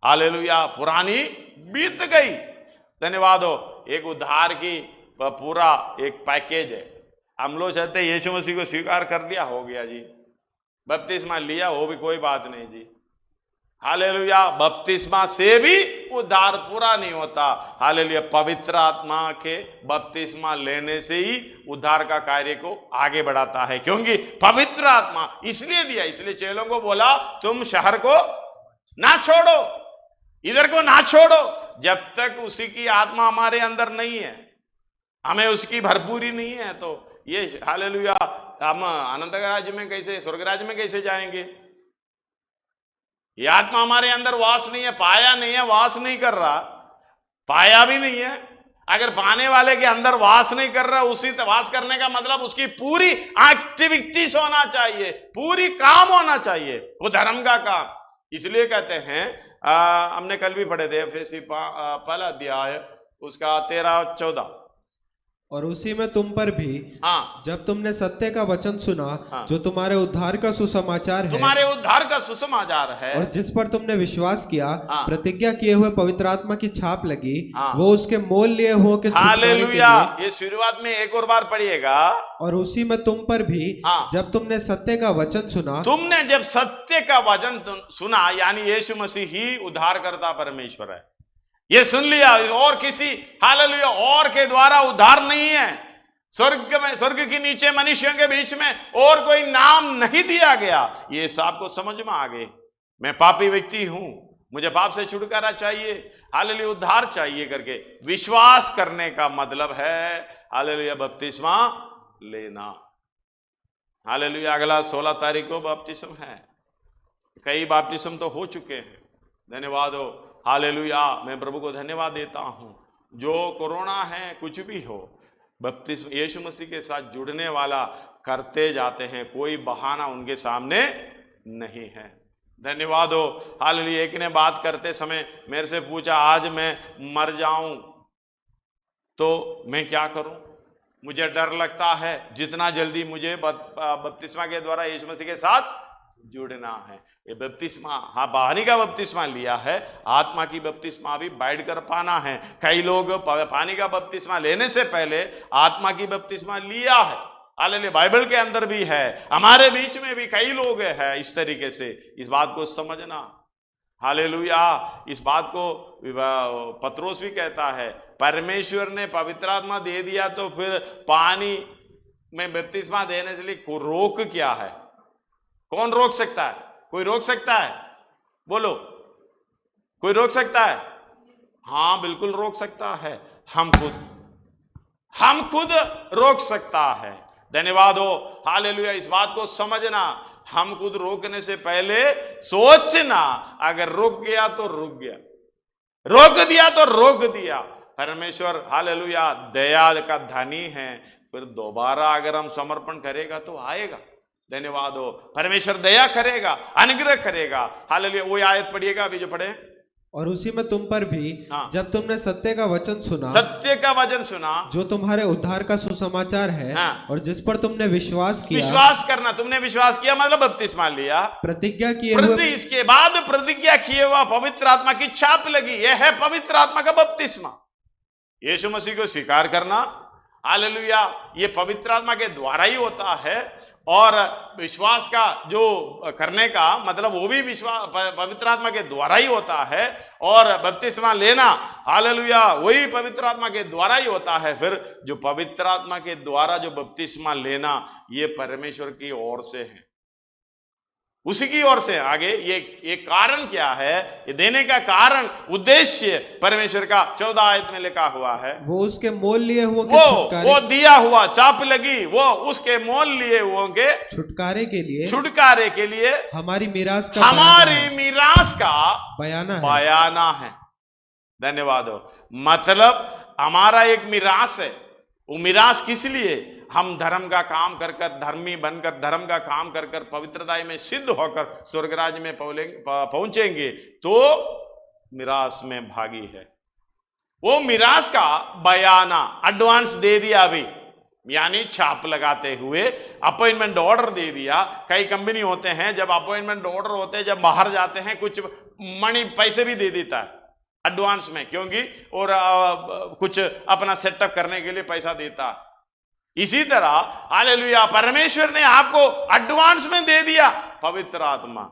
हालेलुया, पुरानी बीत गई। धन्यवाद हो। एक उद्धार की पूरा एक पैकेज है। हम लोग चाहते हैं यीशु मसीह को स्वीकार कर दिया, हो गया जी, बपतिस्मा लिया, वो भी कोई बात नहीं जी, हालेलुया। बपतिस्मा से भी उद्धार पूरा नहीं होता, हालेलुया। पवित्र आत्मा के बपतिस्मा लेने से ही उद्धार का कार्य को आगे बढ़ाता है, क्योंकि पवित्र आत्मा इसलिए दिया, इसलिए चेलों को बोला तुम शहर को ना छोड़ो, इधर को ना छोड़ो, जब तक उसी की आत्मा हमारे अंदर नहीं है, हमें उसकी भरपूरी नहीं है। तो ये हालेलुया हम अनंत राज्य में कैसे, स्वर्ग राज्य में कैसे जाएंगे? ये आत्मा हमारे अंदर वास नहीं है, पाया नहीं है, वास नहीं कर रहा, पाया भी नहीं है। अगर पाने वाले के अंदर वास नहीं कर रहा, उसी वास करने का मतलब उसकी पूरी एक्टिविटीज होना चाहिए, पूरी काम होना चाहिए, वो धर्म का काम। इसलिए कहते हैं हमने कल भी पढ़े थे एफएसी पहला अध्याय उसका 13-14, और उसी में तुम पर भी, हाँ, जब तुमने सत्य का वचन सुना, हाँ, जो तुम्हारे उद्धार का सुसमाचार है, तुम्हारे उद्धार का सुसमाचार है, और जिस पर तुमने विश्वास किया, हाँ, प्रतिज्ञा किए हुए पवित्र आत्मा की छाप लगी, हाँ, वो उसके मोल लिए हो के हालेलुया। ये शुरुआत में एक और बार पढ़िएगा। और उसी में तुम पर भी, हाँ, जब तुमने सत्य का वचन सुना, तुमने जब सत्य का वचन सुना, यानी यीशु मसीह ही उद्धारकर्ता परमेश्वर है, ये सुन लिया। और किसी हालेलुया और के द्वारा उद्धार नहीं है। स्वर्ग में, स्वर्ग के नीचे मनुष्यों के बीच में और कोई नाम नहीं दिया गया। ये सबको समझ में आ गए, मैं पापी व्यक्ति हूं, मुझे पाप से छुटकारा चाहिए, हालेलुया उद्धार चाहिए करके विश्वास करने का मतलब है हालेलुया बपतिस्मा लेना। हालेलुया अगला 16 तारीख को बपतिस्म है। कई बपतिस्म तो हो चुके हैं, धन्यवाद हो, हालेलुया। मैं प्रभु को धन्यवाद देता हूं। जो कोरोना है, कुछ भी हो, बपतिस्म यीशु मसीह के साथ जुड़ने वाला करते जाते हैं, कोई बहाना उनके सामने नहीं है। धन्यवाद हो, हालेलुया। एक ने बात करते समय मेरे से पूछा, आज मैं मर जाऊं तो मैं क्या करूं? मुझे डर लगता है, जितना जल्दी मुझे बपतिस्मा के द्वारा यीशु मसीह के साथ जुड़ना है। ये बपतिस्मा, हाँ, पानी का बपतिस्मा लिया है, आत्मा की बपतिस्मा भी बैठ कर पाना है। कई लोग पानी का बपतिस्मा लेने से पहले आत्मा की बपतिस्मा लिया है, हालेलुया। बाइबल के अंदर भी है, हमारे बीच में भी कई लोग हैं इस तरीके से। इस बात को समझना, हालेलुया। इस बात को पत्रोस भी कहता है, परमेश्वर ने पवित्र आत्मा दे दिया तो फिर पानी में बपतिस्मा देने से लिए रोक क्या है? कौन रोक सकता है? कोई रोक सकता है? बोलो, कोई रोक सकता है? हाँ, बिल्कुल रोक सकता है। हम खुद रोक सकता है। धन्यवाद हो, हालेलुया। इस बात को समझना, हम खुद रोकने से पहले सोचना, अगर रुक गया तो रुक गया, रोक दिया तो रोक दिया। परमेश्वर हालेलुया दया का धनी है, फिर दोबारा अगर हम समर्पण करेगा तो आएगा। धन्यवाद हो, परमेश्वर दया करेगा, अनुग्रह करेगा, हालेलुया। वो आयत पढ़िएगा अभी जो पढ़े। और उसी में तुम पर भी, हाँ, जब तुमने सत्य का वचन सुना, सत्य का वचन सुना, जो तुम्हारे उद्धार का सुसमाचार है, हाँ, और जिस पर तुमने विश्वास किया, विश्वास करना, तुमने विश्वास किया मतलब बपतिस्मा लिया, प्रतिज्ञा किए हुए, इसके बाद प्रतिज्ञा किए हुआ पवित्र आत्मा की छाप लगी। यह है पवित्र आत्मा का बपतिस्मा, यीशु मसीह को स्वीकार करना, हालेलुया। ये पवित्र आत्मा के द्वारा ही होता है, और विश्वास का जो करने का मतलब वो भी विश्वास पवित्र आत्मा के द्वारा ही होता है, और बपतिस्मा लेना हालेलुया वही पवित्र आत्मा के द्वारा ही होता है। फिर जो पवित्र आत्मा के द्वारा जो बपतिस्मा लेना, ये परमेश्वर की ओर से है, उसी की ओर से आगे ये कारण क्या है, ये देने का कारण उद्देश्य परमेश्वर का 14 आयत में लिखा हुआ है। वो उसके मोल लिए हुओं के छुटकारे, वो दिया हुआ चाप लगी, वो उसके मोल लिए हुओं के छुटकारे के लिए हमारी मीरास का बयाना है। धन्यवाद हो। मतलब हमारा एक मीरास है। वो मीरास किस लिए? हम धर्म का काम कर कर, धर्मी बनकर, धर्म का काम कर कर, पवित्रता में सिद्ध होकर स्वर्गराज में पहुंचेंगे तो मीरास में भागी है। वो मीरास का बयाना एडवांस दे दिया अभी, यानी छाप लगाते हुए अपॉइंटमेंट ऑर्डर दे दिया। कई कंपनी होते हैं जब अपॉइंटमेंट ऑर्डर होते हैं, जब बाहर जाते हैं कुछ मनी पैसे भी दे देता है एडवांस में, क्योंकि और कुछ अपना सेटअप करने के लिए पैसा देता है। इसी तरह हालेलुया परमेश्वर ने आपको एडवांस में दे दिया पवित्र आत्मा,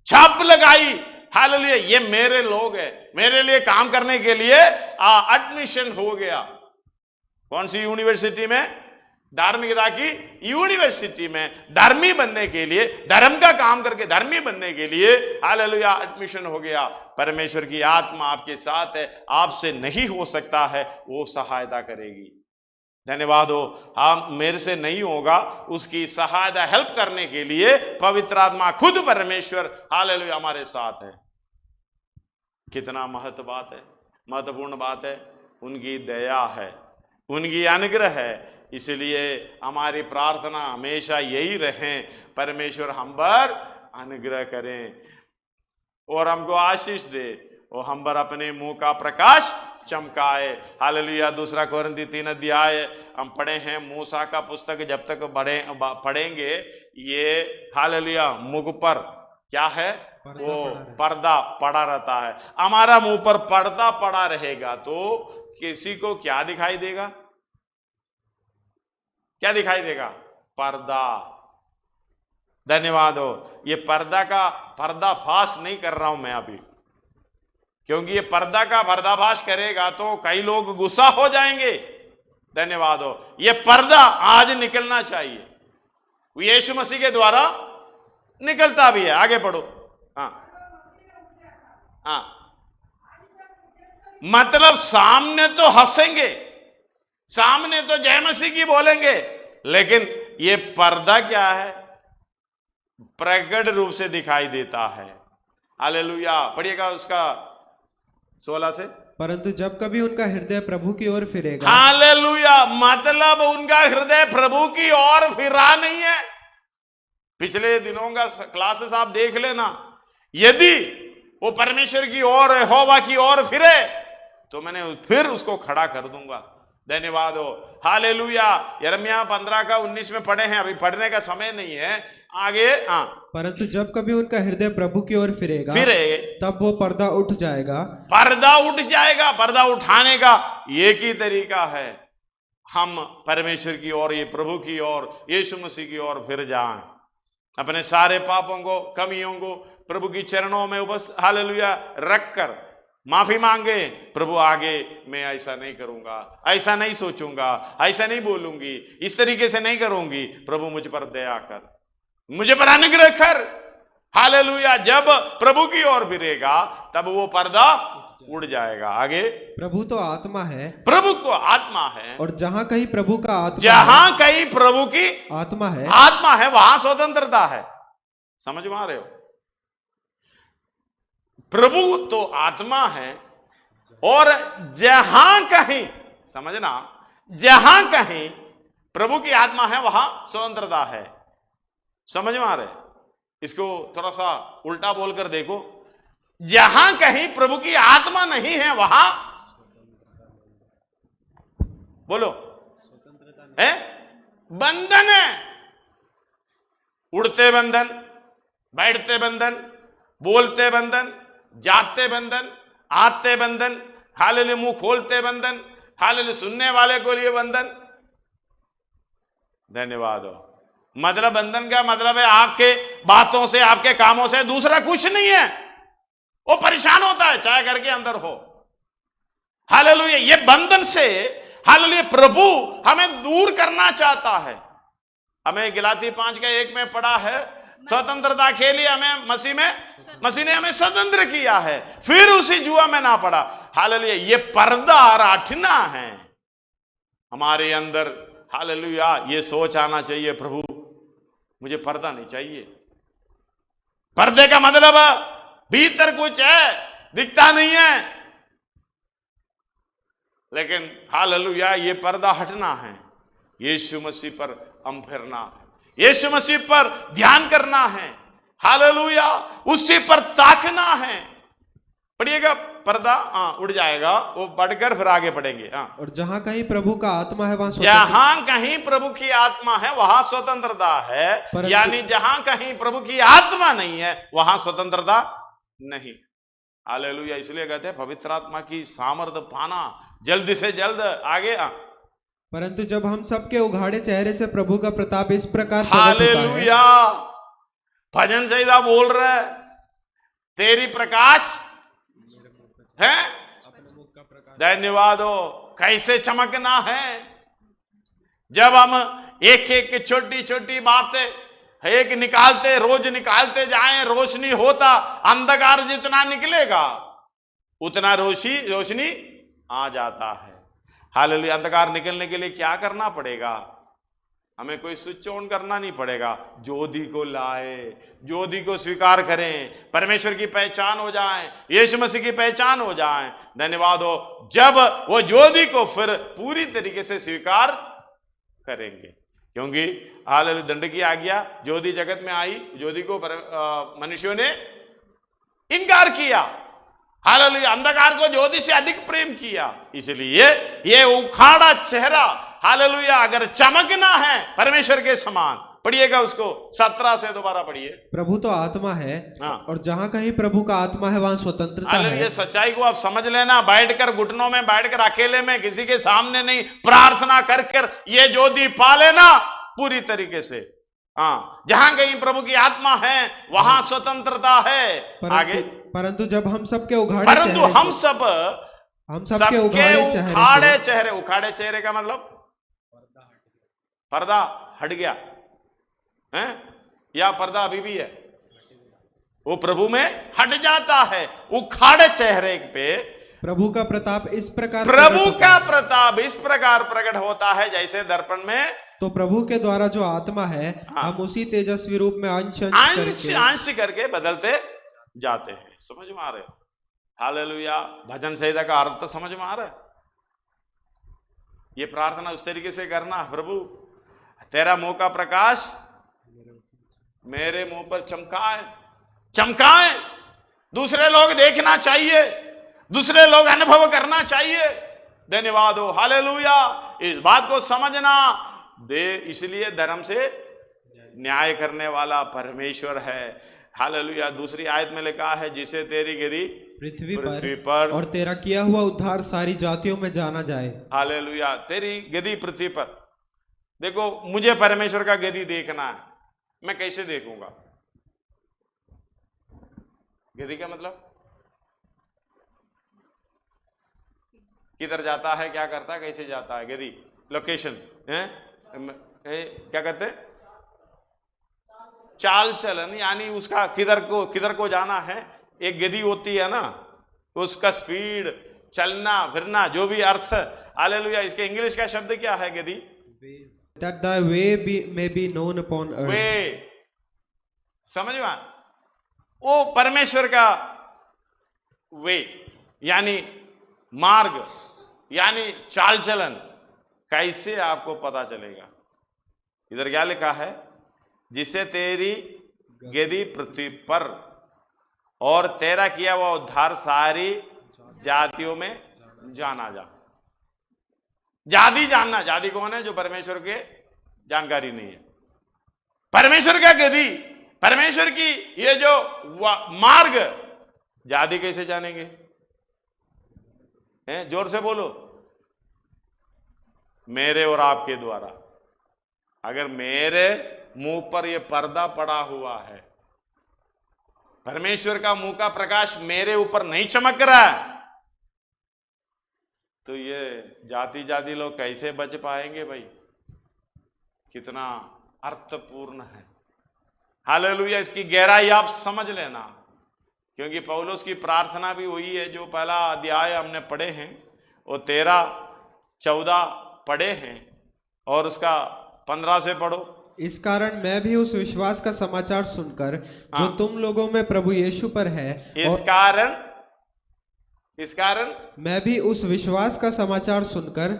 छाप लगाई। हालेलुया ये मेरे लोग है, मेरे लिए काम करने के लिए एडमिशन हो गया। कौन सी यूनिवर्सिटी में? धार्मिकता की यूनिवर्सिटी में धर्मी बनने के लिए, धर्म का काम करके धर्मी बनने के लिए हालेलुया एडमिशन हो गया। परमेश्वर की आत्मा आपके साथ है, आपसे नहीं हो सकता है, वो सहायता करेगी। धन्यवाद हो। हम मेरे से नहीं होगा, उसकी सहायता हेल्प करने के लिए पवित्र आत्मा खुद परमेश्वर हालेलुया हमारे साथ है। कितना महत्वपूर्ण बात है। उनकी दया है, उनकी अनुग्रह है। इसलिए हमारी प्रार्थना हमेशा यही रहे, परमेश्वर हम पर अनुग्रह करें और हमको आशीष दे और हम पर अपने मुंह का प्रकाश चमकाए। हालेलुया। 2 कोरिन्थी 3 अध्याय हम पढ़े हैं। मूसा का पुस्तक जब तक पढ़ेंगे ये हालेलुया मुख पर क्या है? वो पर्दा पड़ा रहता है। हमारा मुंह पर पर्दा पड़ा रहेगा तो किसी को क्या दिखाई देगा? क्या दिखाई देगा? पर्दा। धन्यवाद हो। ये पर्दा का पर्दाफाश नहीं कर रहा हूं मैं अभी, क्योंकि ये पर्दा का पर्दाफाश करेगा तो कई लोग गुस्सा हो जाएंगे। धन्यवाद हो। ये पर्दा आज निकलना चाहिए, यीशु मसीह के द्वारा निकलता भी है। आगे पढ़ो। हाँ, मतलब सामने तो हंसेंगे, सामने तो जय मसीह की बोलेंगे, लेकिन ये पर्दा क्या है? प्रकट रूप से दिखाई देता है। हालेलुया। पढ़िएगा उसका 16 से। परंतु जब कभी उनका हृदय प्रभु की ओर फिरेगा। हालेलुया। मतलब उनका हृदय प्रभु की ओर फिरा नहीं है। पिछले दिनों का क्लासेस आप देख लेना। यदि वो परमेश्वर की ओर, यहोवा की ओर फिरे तो मैंने फिर उसको खड़ा कर दूंगा। धन्यवाद हो। हालेलुया। यिर्मयाह 15 का 19 में पढ़े हैं, अभी पढ़ने का समय नहीं है। आगे। परंतु जब कभी उनका हृदय प्रभु की ओर फिरेगा तब वो पर्दा उठ जाएगा। पर्दा उठ जाएगा। पर्दा उठाने का एक ही तरीका है, हम परमेश्वर की ओर, ये प्रभु की ओर, यीशु मसीह की ओर फिर जाएं। अपने सारे पापों को, कमियों को प्रभु की चरणों में उपस्थित हालेलुया रखकर माफी मांगे। प्रभु आगे मैं ऐसा नहीं करूंगा, ऐसा नहीं सोचूंगा, ऐसा नहीं बोलूंगी, इस तरीके से नहीं करूंगी। प्रभु मुझ पर दया कर, मुझे पर अनुग्रह कर। हालेलुया। जब प्रभु की ओर फिरेगा तब वो पर्दा उड़ जाएगा। आगे। प्रभु तो आत्मा है, प्रभु को आत्मा है, और जहां कहीं प्रभु का आत्मा, जहां कहीं प्रभु की आत्मा है वहां स्वतंत्रता है। समझ में आ रहे हो? प्रभु तो आत्मा है और जहां कहीं, समझना, जहां कहीं प्रभु की आत्मा है वहां स्वतंत्रता है। समझ में आ रहे? इसको थोड़ा सा उल्टा बोलकर देखो। जहां कहीं प्रभु की आत्मा नहीं है वहां बोलो है बंधन है। उड़ते बंधन, बैठते बंधन, बोलते बंधन, जाते बंधन, आते बंधन, हालेलुया मुंह खोलते बंधन, हालेलुया सुनने वाले को लिए बंधन। धन्यवाद हो। मतलब बंधन का मतलब है आपके बातों से, आपके कामों से, दूसरा कुछ नहीं है। वो परेशान होता है चाहे घर के अंदर हो। हालेलुया। ये बंधन से हालेलुया प्रभु हमें दूर करना चाहता है। हमें गलाती 5 का 1 में पढ़ा है, स्वतंत्रता के लिए हमें मसीह ने हमें स्वतंत्र किया है, फिर उसी जुआ में ना पड़ा। हालेलुया, ये पर्दा हटना है हमारे अंदर। हालेलुया, ये सोच आना चाहिए, प्रभु मुझे पर्दा नहीं चाहिए। पर्दे का मतलब भीतर कुछ है, दिखता नहीं है, लेकिन हालेलुया ये पर्दा हटना है। यीशु मसीह पर हम फिरना है, यीशु मसीह पर ध्यान करना है। हालेलुया, उसी पर ताकना है। पढ़िएगा, पर्दा उड़ जाएगा, वो बढ़कर फिर आगे पढ़ेंगे। और जहां कहीं प्रभु का आत्मा है वहां जहां कहीं प्रभु की आत्मा है वहां स्वतंत्रता है, यानी जहां कहीं प्रभु की आत्मा नहीं है वहां स्वतंत्रता नहीं। हालेलुया, इसलिए कहते हैं पवित्र आत्मा की सामर्थ्य पाना जल्द से जल्द आगे। परंतु जब हम सबके उघाड़े चेहरे से प्रभु का प्रताप इस प्रकार हालेलुया, भजन संहिता बोल रहा है तेरी प्रकाश है, धन्यवाद हो। कैसे चमकना है जब हम एक एक छोटी छोटी बातें एक निकालते, रोज निकालते जाएं, रोशनी होता, अंधकार जितना निकलेगा उतना रोशनी आ जाता है। हालेलुया, अंधकार निकलने के लिए क्या करना पड़ेगा? हमें कोई स्विच ऑन करना नहीं पड़ेगा, ज्योति को लाए, ज्योति को स्वीकार करें, परमेश्वर की पहचान हो जाए, यीशु मसीह की पहचान हो जाए। धन्यवाद हो, जब वो ज्योति को फिर पूरी तरीके से स्वीकार करेंगे, क्योंकि हालेलुया दंड की आज्ञा ज्योति जगत में आई, ज्योति को मनुष्यों ने इनकार किया। हालेलुया, अंधकार को ज्योति से अधिक प्रेम किया, इसलिए ये उखाड़ा चेहरा हालेलुया अगर चमकना है परमेश्वर के समान, पढ़िएगा उसको 17 से दोबारा पढ़िए। प्रभु तो आत्मा है, और जहां कहीं प्रभु का आत्मा है वहां स्वतंत्रता है। ये सच्चाई को आप समझ लेना, बैठकर घुटनों में बैठकर अकेले में किसी के सामने नहीं, प्रार्थना कर कर ये ज्योति पा लेना पूरी तरीके से। जहां कहीं प्रभु की आत्मा है वहां स्वतंत्रता है। आगे, परंतु जब हम सबके उघाड़े उखाड़े चेहरे का मतलब पर्दा हट गया है, या पर्दा अभी भी है? वो प्रभु में हट जाता है। उखाड़े चेहरे पे प्रभु का प्रताप इस प्रकार प्रकट होता है जैसे दर्पण में। तो प्रभु के द्वारा जो आत्मा है, हम उसी तेजस्वी रूप में अंश करके बदलते जाते हैं। समझ में आ रहे हो? हालेलुया, भजन संहिता का अर्थ समझ में आ रहा है? ये प्रार्थना उस तरीके से करना, प्रभु तेरा मुंह का प्रकाश मेरे मुंह पर चमकाए, दूसरे लोग देखना चाहिए, दूसरे लोग अनुभव करना चाहिए। धन्यवाद हो, हालेलुया, इस बात को समझना दे। इसलिए धर्म से न्याय करने वाला परमेश्वर है। हालेलुया, दूसरी आयत में लिखा है जिसे तेरी गदी पृथ्वी पर और तेरा किया हुआ उद्धार सारी जातियों में जाना जाए। हालेलुया, तेरी गदी पृथ्वी पर। देखो, मुझे परमेश्वर का गदी देखना है, मैं कैसे देखूंगा? गदी का मतलब किधर जाता है, क्या करता है, कैसे जाता है? गदी लोकेशन है, क्या कहते हैं? चाल चलन, यानी उसका किधर को जाना है। एक गदी होती है ना, उसका स्पीड, चलना फिरना, जो भी अर्थ। हालेलुया, इसके इंग्लिश का शब्द क्या है गदी? That thy way may be known upon earth. वे, समझ में? वो परमेश्वर का वे यानी मार्ग, यानी चाल चलन, कैसे आपको पता चलेगा? इधर क्या लिखा है? जिसे तेरी गदी पृथ्वी पर और तेरा किया हुआ उद्धार सारी जातियों में जाना जा। जाति जानना, जाति कौन है? जो परमेश्वर के जानकारी नहीं है। परमेश्वर क्या गदी, परमेश्वर की ये जो मार्ग, जाति कैसे जानेंगे? जोर से बोलो। मेरे और आपके द्वारा। अगर मेरे मुंह पर यह पर्दा पड़ा हुआ है, परमेश्वर का मुंह का प्रकाश मेरे ऊपर नहीं चमक रहा है, तो ये जाति लोग कैसे बच पाएंगे भाई? कितना अर्थपूर्ण है। हालेलुया, इसकी गहराई आप समझ लेना, क्योंकि पौलुस की प्रार्थना भी वही है जो पहला अध्याय हमने पढ़े हैं, वो 13-14 पढ़े हैं, और उसका 15 से पढ़ो। इस कारण मैं भी उस विश्वास का समाचार सुनकर जो तुम लोगों में प्रभु यीशु पर है, इस कारण मैं भी उस विश्वास का समाचार सुनकर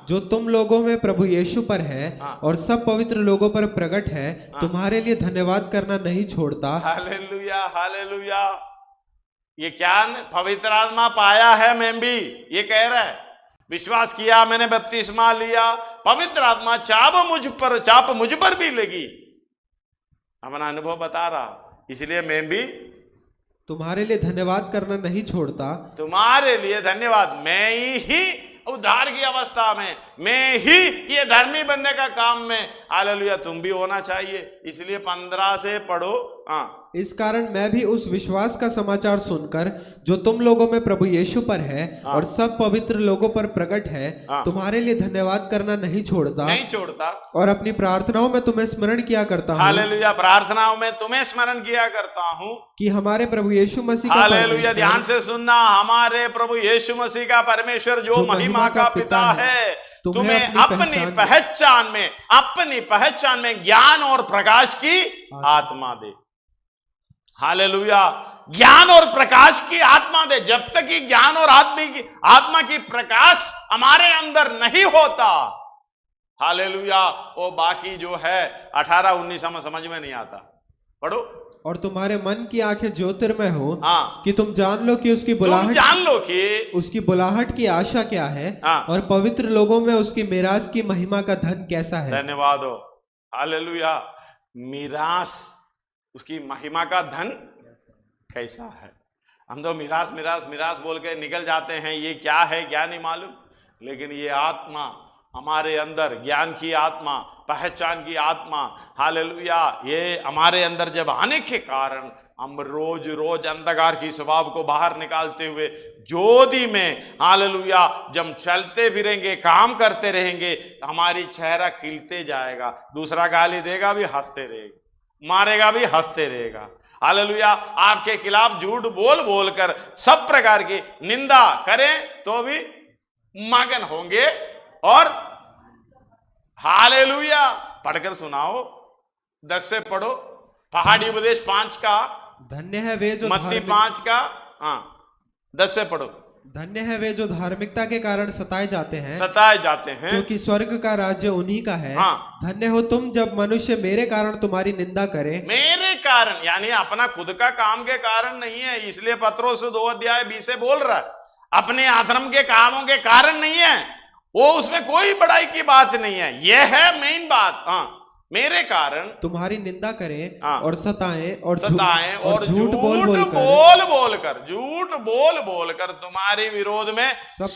जो तुम लोगों में प्रभु यीशु पर है और सब पवित्र लोगों पर प्रकट है, तुम्हारे लिए धन्यवाद करना नहीं छोड़ता। Hallelujah, hallelujah. ये क्या पवित्र आत्मा पाया है, मैं भी ये कह रहा है, विश्वास किया, मैंने बपतिस्मा लिया, पवित्र आत्मा चाप मुझ पर भी लगी, अपना अनुभव बता रहा, इसलिए मैं भी तुम्हारे लिए धन्यवाद करना नहीं छोड़ता। तुम्हारे लिए धन्यवाद, मैं ही उद्धार की अवस्था में, मैं ही ये धर्मी बनने का काम में, हालेलुया, तुम भी होना चाहिए। इसलिए 15 से पढ़ो। इस कारण मैं भी उस विश्वास का समाचार सुनकर जो तुम लोगों में प्रभु यीशु पर है और सब पवित्र लोगों पर प्रकट है, तुम्हारे लिए धन्यवाद करना नहीं छोड़ता और अपनी प्रार्थनाओं में तुम्हें स्मरण किया करता हूँ। हालेलुया, प्रार्थनाओं में तुम्हें स्मरण किया करता हूँ कि हमारे प्रभु यीशु मसीह का, हालेलुया, ध्यान से सुनना, हमारे प्रभु यीशु मसीह का परमेश्वर जो महिमा का पिता है, तुम्हें अपनी पहचान में ज्ञान और प्रकाश की आत्मा दे। हालेलुया, ज्ञान और प्रकाश की आत्मा दे। जब तक कि ज्ञान और आत्मा की प्रकाश हमारे अंदर नहीं होता, हालेलुया, वो बाकी जो है 18-19 समझ में नहीं आता। पढ़ो। और तुम्हारे मन की आंखें ज्योतिर्मय हो, कि तुम जान लो कि उसकी बुलाहट की आशा क्या है, और पवित्र लोगों में उसकी मिरास की महिमा का धन कैसा है। धन्यवाद हो, हालेलुया। मिरास, उसकी महिमा का धन कैसा है। हम तो मिरास बोल के निकल जाते हैं, ये क्या है क्या नहीं मालूम, लेकिन ये आत्मा हमारे अंदर, ज्ञान की आत्मा, पहचान की आत्मा, हालेलुया, ये हमारे अंदर जब आने के कारण हम रोज अंधकार की स्वभाव को बाहर निकालते हुए ज्योति में, हालेलुया, जब चलते फिरेंगे, काम करते रहेंगे, हमारी चेहरा खिलते जाएगा। दूसरा गाली देगा भी हंसते रहेगा, मारेगा भी हंसते रहेगा। हालेलुया, आपके खिलाफ झूठ बोल कर सब प्रकार की निंदा करें तो भी मगन होंगे। और हालेलुया, पढ़कर सुनाओ, 10 से पढ़ो। पहाड़ी उपदेश 5 का, धन्य है वे जो मत्ती 5 का 10 से पढ़ो। धन्य है वे जो धार्मिकता के कारण सताए जाते हैं, क्योंकि स्वर्ग का राज्य उन्हीं का है। धन्य हो तुम जब मनुष्य मेरे कारण तुम्हारी निंदा करे। मेरे कारण यानी अपना खुद का काम के कारण नहीं है, इसलिए पत्रोस 2:20 से बोल रहा है, अपने आश्रम के कामों के कारण नहीं है वो, उसमें कोई बड़ाई की बात नहीं है, यह है मेन बात। मेरे कारण तुम्हारी निंदा करें और सताएं और झूठ बोल कर तुम्हारे विरोध में सब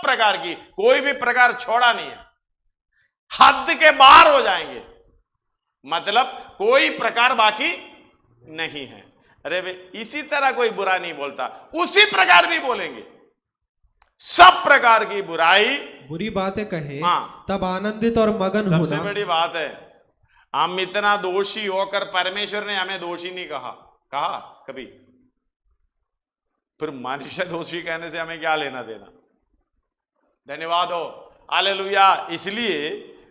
प्रकार की कोई भी प्रकार छोड़ा नहीं है, हद के बाहर हो जाएंगे, मतलब कोई प्रकार बाकी नहीं है। अरे वे इसी तरह कोई बुरा नहीं बोलता, उसी प्रकार भी बोलेंगे, सब प्रकार की बुरी बातें कहें, तब आनंदित और मगन होना। सबसे बड़ी बात है, हम इतना दोषी होकर परमेश्वर ने हमें दोषी नहीं कहा कभी, फिर मनुष्य दोषी कहने से हमें क्या लेना देना। धन्यवाद हो, हालेलुया। इसलिए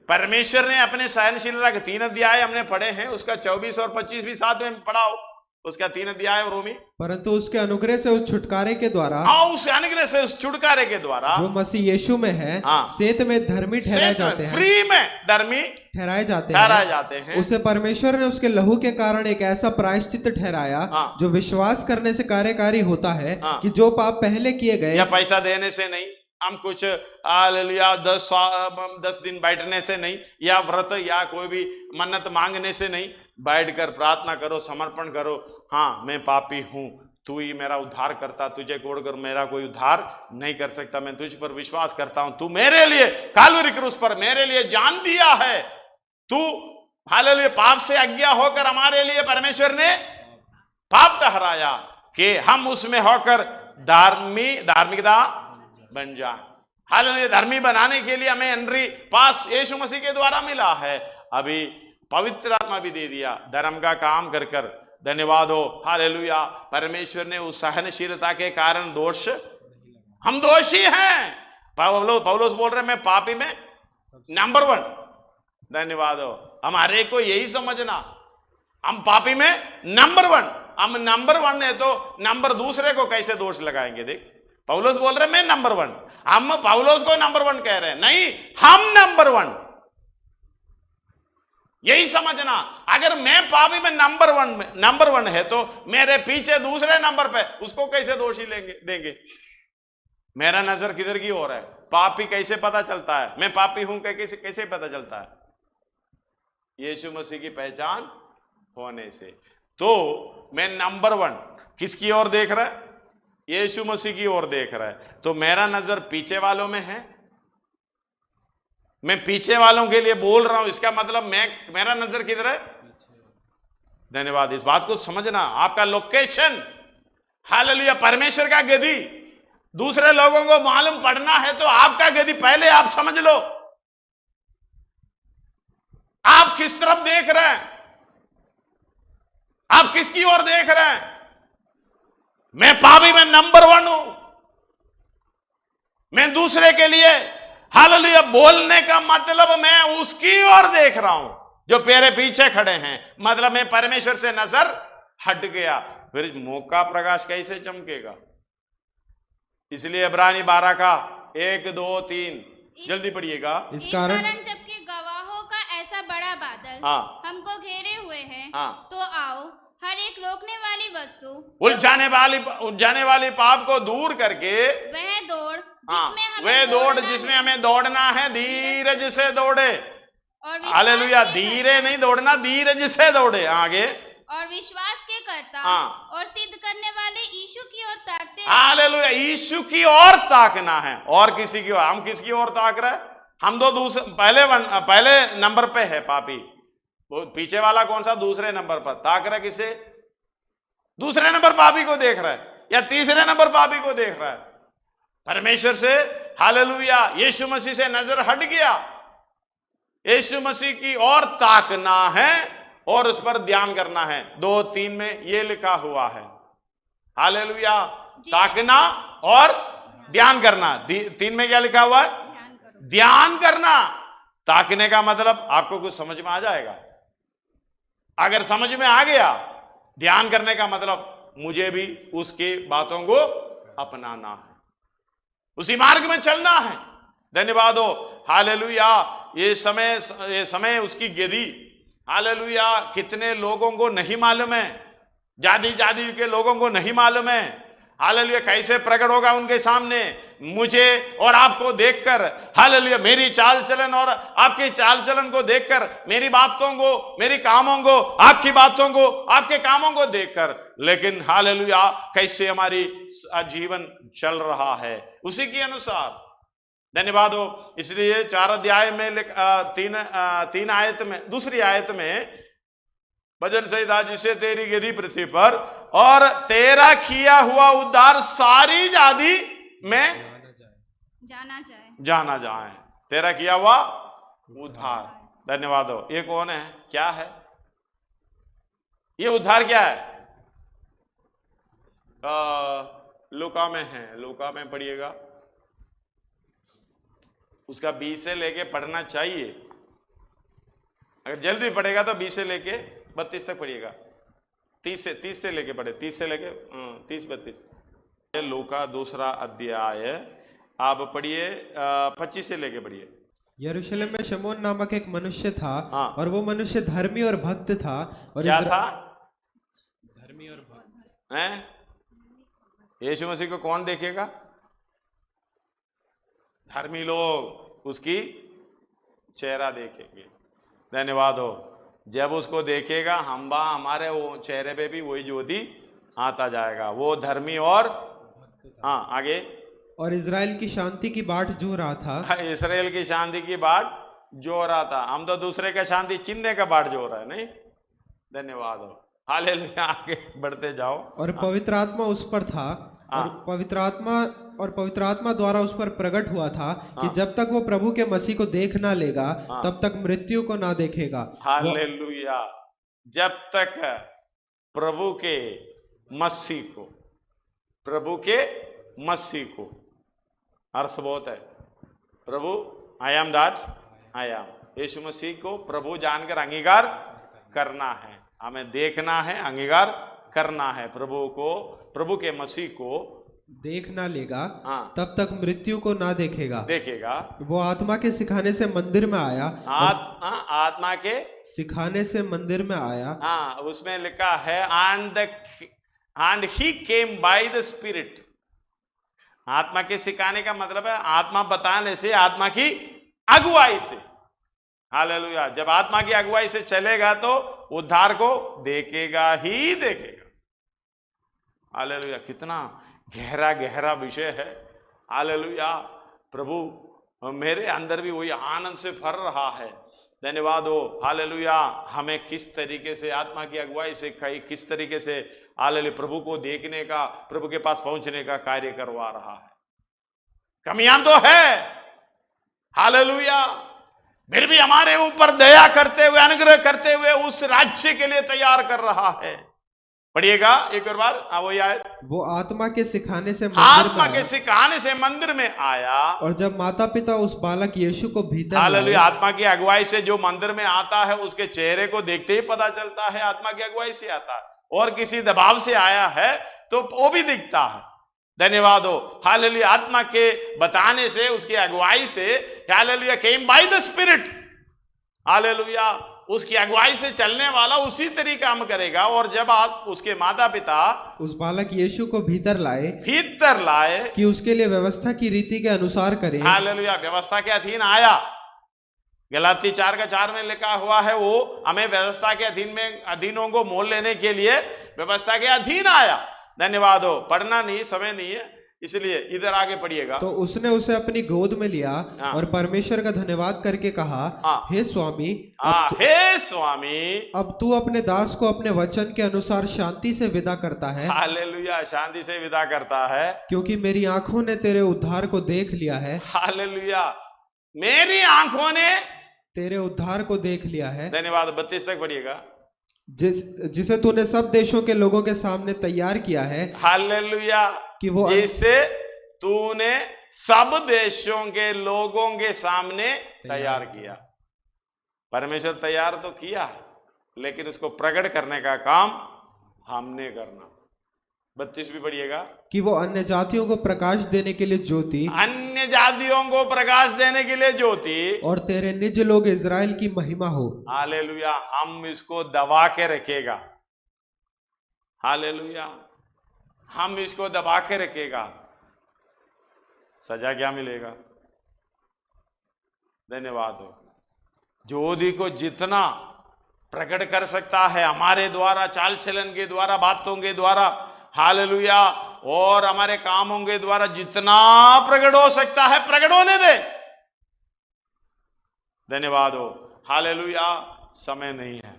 परमेश्वर ने अपने सहनशीलता के 3 अध्याय हमने पढ़े हैं, उसका 24 और 25 भी साथ में पढ़ाओ, उसका 3 अध्याय और रोमी। परंतु उसके अनुग्रह से उस छुटकारे के द्वारा, जो मसीह यीशु में है, सेत में धर्मी ठहराए जाते हैं, फ्री में धर्मी ठहराए जाते हैं। उसे परमेश्वर ने उसके लहू के कारण एक ऐसा प्रायश्चित ठहराया जो विश्वास करने से कार्यकारी होता है, कि जो पाप पहले किए गए, या पैसा देने से नहीं, हम कुछ हालेलुया 10 दिन बैठने से नहीं, या व्रत या कोई भी मन्नत मांगने से नहीं, बैठकर प्रार्थना करो, समर्पण करो, हाँ मैं पापी हूं, तू ही मेरा उद्धार करता, तुझे छोड़कर मेरा कोई उद्धार नहीं कर सकता, मैं तुझ पर विश्वास करता हूं, तू मेरे लिए कालवरी क्रूस पर मेरे लिए जान दिया है, तू हालेलुया पाप से अज्ञा होकर हमारे लिए परमेश्वर ने पाप ठहराया कि हम उसमें होकर धार्मिकता बन जाए। हालेलुया, धर्मी बनाने के लिए हमें एंट्री पास यीशु मसीह के द्वारा मिला है। अभी पवित्र आत्मा भी दे दिया धर्म का काम कर कर। धन्यवाद हो, हालेलुया। परमेश्वर ने उस सहनशीलता के कारण दोष, हम दोषी हैं। पौलुस बोल रहे मैं पापी में नंबर 1। धन्यवाद हो। हमारे को यही समझना, हम पापी में नंबर 1। हम नंबर 1 है तो नंबर दूसरे को कैसे दोष लगाएंगे? देख, पौलुस बोल रहे मैं नंबर 1, हम पौलुस को नंबर 1 कह रहे हैं, नहीं, हम नंबर 1। यही समझना, अगर मैं पापी में नंबर 1 है तो मेरे पीछे दूसरे नंबर पे उसको कैसे दोषी देंगे? मेरा नजर किधर की ओर है? पापी कैसे पता चलता है मैं पापी हूं? कैसे पता चलता है? यीशु मसीह की पहचान होने से। तो मैं नंबर 1 किसकी ओर देख रहा है? यीशु मसीह की ओर देख रहा है। तो मेरा नजर पीछे वालों में है, मैं पीछे वालों के लिए बोल रहा हूं, इसका मतलब मेरा नजर किधर है? धन्यवाद। इस बात को समझना, आपका लोकेशन, हालेलुया, परमेश्वर का गति दूसरे लोगों को मालूम पड़ना है तो आपका गति पहले आप समझ लो। आप किस तरफ देख रहे हैं? आप किसकी ओर देख रहे हैं? मैं पापी में नंबर 1 हूं, मैं दूसरे के लिए हालेलुया बोलने का मतलब मैं उसकी ओर देख रहा हूं जो मेरे पीछे खड़े हैं। मतलब मैं परमेश्वर से नजर हट गया, फिर मौका प्रकाश कैसे चमकेगा? इसलिए इब्रानी 12 का 1, 2, 3 जल्दी पढ़िएगा। इस कारण जबकि गवाहों का ऐसा बड़ा बादल हमको घेरे हुए है, तो आओ हर एक रोकने वाली वस्तु, उलझाने वाली पाप को दूर करके वह दौड़ जिसमें हमें दौड़ना है, धीरज से दौड़े। हालेलुया, धीरे नहीं दौड़ना, धीरज से दौड़े। आगे, और विश्वास के करता और सिद्ध करने वाले यीशु की ओर ताकते। हालेलुया, यीशु की ओर ताकना है, और किसी की ओर। हम किसकी ओर ताक रहे? हम तो पहले नंबर पे है पापी, वो पीछे वाला कौन सा? दूसरे नंबर पर ताक रहा है। किसे? दूसरे नंबर पापी को देख रहा है या तीसरे नंबर पापी को देख रहा है? परमेश्वर से, हालेलुया, यीशु मसीह से नजर हट गया, यीशु मसीह की ओर ताकना है और उस पर ध्यान करना है। 2-3 में ये लिखा हुआ है, हालेलुया, ताकना और ध्यान करना। 3 में क्या लिखा हुआ है? ध्यान करना। ताकने का मतलब आपको कुछ समझ में आ जाएगा? अगर समझ में आ गया, ध्यान करने का मतलब मुझे भी उसकी बातों को अपनाना है, उसी मार्ग में चलना है। धन्यवाद हो, हालेलुया। ये समय उसकी गिरी, हालेलुया, कितने लोगों को नहीं मालूम है, जाति के लोगों को नहीं मालूम है। हालेलुया, कैसे प्रकट होगा उनके सामने मुझे और आपको देखकर। हालेलुया, मेरी चाल चलन और आपकी चाल चलन को देखकर, मेरी बातों को, मेरी कामों को, आपकी बातों को, आपके कामों को देखकर। लेकिन हालेलुया, कैसे हमारी जीवन चल रहा है उसी के अनुसार। धन्यवाद हो। इसलिए 4 अध्याय में 3 आयत में, दूसरी आयत में भजन संहिता, जिसे तेरी गिरी पृथ्वी पर और तेरा किया हुआ उद्धार सारी जाति में जाना जाए। तेरा किया हुआ उद्धार। धन्यवाद हो। ये कौन है? क्या है ये उद्धार? क्या है? लूका में है, लूका में पढ़िएगा, उसका 20 से लेके पढ़ना चाहिए। अगर जल्दी पढ़ेगा तो 20 से लेके 32 तक पढ़िएगा। 30 से लेके पढ़े, 30 से लेके 30-32। लूका 2 अध्याय आप पढ़िए, 25 से लेके पढ़िए। यरूशलेम में शमौन नामक एक मनुष्य था, और वो मनुष्य धर्मी और भक्त था। और क्या था? धर्मी और भक्त हैं? यीशु मसीह को कौन देखेगा? धर्मी लोग उसकी चेहरा देखेंगे। धन्यवाद हो। जब उसको देखेगा, हमारे वो चेहरे पे भी वही ज्योति आता जाएगा। वो धर्मी और आगे, और इजराइल की शांति की बाट जो रहा था। इजराइल की शांति की बाट जो रहा था। हम तो दूसरे का शांति चिन्हने का बाट जो रहा है, नहीं? धन्यवाद हो, हालेलुया। आगे बढ़ते जाओ। और पवित्र आत्मा उस पर था, और पवित्र आत्मा द्वारा उस पर प्रकट हुआ था कि जब तक वो प्रभु के मसीह को देख ना लेगा तब तक मृत्यु को ना देखेगा। हालेलुया। जब तक प्रभु के मसीह को अर्थ बहुत है। प्रभु I am that I am, यीशु मसीह को प्रभु जानकर अंगीकार करना है, हमें देखना है, अंगीकार करना है। प्रभु के मसीह को देख ना लेगा तब तक मृत्यु को ना देखेगा। वो आत्मा के सिखाने से मंदिर में आया। आत्मा के सिखाने से मंदिर में आया। उसमें लिखा है and he came by the spirit. आत्मा के सिखाने का मतलब है आत्मा बताने से, आत्मा की अगुवाई से। हालेलुया। जब आत्मा की अगुवाई से चलेगा तो उद्धार को देखेगा ही देखेगा। हालेलुया। कितना गहरा विषय है। हालेलुया। प्रभु मेरे अंदर भी वही आनंद से भर रहा है। धन्यवाद हो। हालेलुया। हमें किस तरीके से आत्मा की अगुवाई से किस तरीके से हालेलुया प्रभु को देखने का, प्रभु के पास पहुंचने का कार्य करवा रहा है। कमियां तो है, हालेलुया, फिर भी हमारे ऊपर दया करते हुए, अनुग्रह करते हुए उस राज्य के लिए तैयार कर रहा है। पढ़िएगा एक और बार। वही आयत। वो आत्मा के सिखाने से मंदिर में आया। और जब माता पिता उस बालक यीशु को भीतर, हालेलुया, आत्मा की अगुवाई से जो मंदिर में आता है उसके चेहरे को देखते ही पता चलता है आत्मा की अगुवाई से आता है। और किसी दबाव से आया है तो वो भी दिखता है। धन्यवाद हो। हालेलुया। आत्मा के बताने से, उसकी अगुवाई से, hallelujah, came by the spirit. Hallelujah. उसकी अगुवाई से चलने वाला उसी तरीके काम करेगा। और जब आप उसके माता पिता उस बालक यीशु को भीतर लाए कि उसके लिए व्यवस्था की रीति के अनुसार करें। हालेलुया। व्यवस्था के अधीन आया। गलाती 4:4 में लिखा हुआ है वो हमें व्यवस्था के अधीनों को मोल लेने के लिए व्यवस्था के अधीन आया। धन्यवाद हो। पढ़ना नहीं, समय नहीं है, इसलिए इधर आगे पढ़िएगा। तो उसने उसे अपनी गोद में लिया और परमेश्वर का धन्यवाद करके कहा, हे स्वामी, अब तू अपने दास को अपने वचन के अनुसार शांति से विदा करता है। हालेलुया। शांति से विदा करता है, क्योंकि मेरी आंखों ने तेरे उद्धार को देख लिया है। हालेलुया। मेरी आंखों ने तेरे उद्धार को देख लिया है। धन्यवाद। 32 तक पढ़िएगा। जिसे तूने सब देशों के लोगों के सामने तैयार किया है। हालेलुया। कि वो जिसे तूने सब देशों के लोगों के सामने तैयार किया। परमेश्वर तैयार तो किया, लेकिन उसको प्रकट करने का काम हमने करना। 32 भी पढ़िएगा। कि वो अन्य जातियों को प्रकाश देने के लिए ज्योति, अन्य जातियों को प्रकाश देने के लिए ज्योति, और तेरे निज लोग इजराइल की महिमा हो। हालेलुया। हम इसको दबा के रखेगा। हालेलुया। हम इसको दबा के रखेगा, सजा क्या मिलेगा? धन्यवाद हो। ज्योति को जितना प्रकट कर सकता है हमारे द्वारा, चाल चलन के द्वारा, बातों के द्वारा, हालेलुया, और हमारे कामों के द्वारा जितना प्रकट हो सकता है प्रकट होने दे। धन्यवाद हो। हालेलुया। समय नहीं है,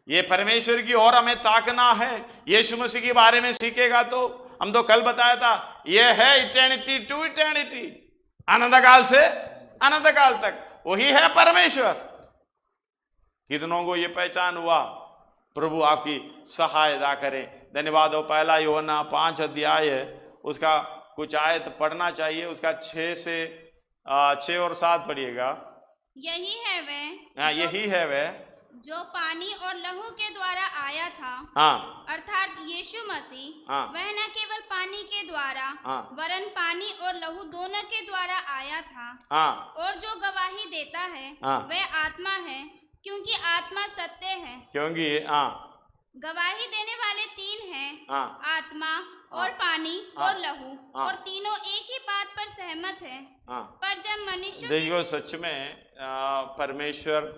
ये परमेश्वर की ओर हमें ताकना है। यीशु मसीह के बारे में सीखेगा तो हम तो कल बताया था, ये है इटर्निटी टू इटर्निटी, अनंत काल से अनंत काल तक वही है परमेश्वर। कितनों को ये पहचान हुआ? प्रभु आपकी सहायता करें। धन्यवाद हो। 1 यूहन्ना 5 अध्याय उसका कुछ आयत पढ़ना चाहिए, उसका 6 और 7 पढ़िएगा। यही है वह जो पानी और लहू के द्वारा आया था, अर्थात यीशु मसीह, वह न केवल पानी के द्वारा वरन पानी और लहू दोनों के द्वारा आया था। और जो गवाही देता है वह आत्मा है, क्योंकि आत्मा सत्य है। क्योंकि गवाही देने वाले 3 हैं, आत्मा और पानी और लहू, और तीनों एक ही बात पर सहमत है। पर जब मनुष्य देखो, सच में परमेश्वर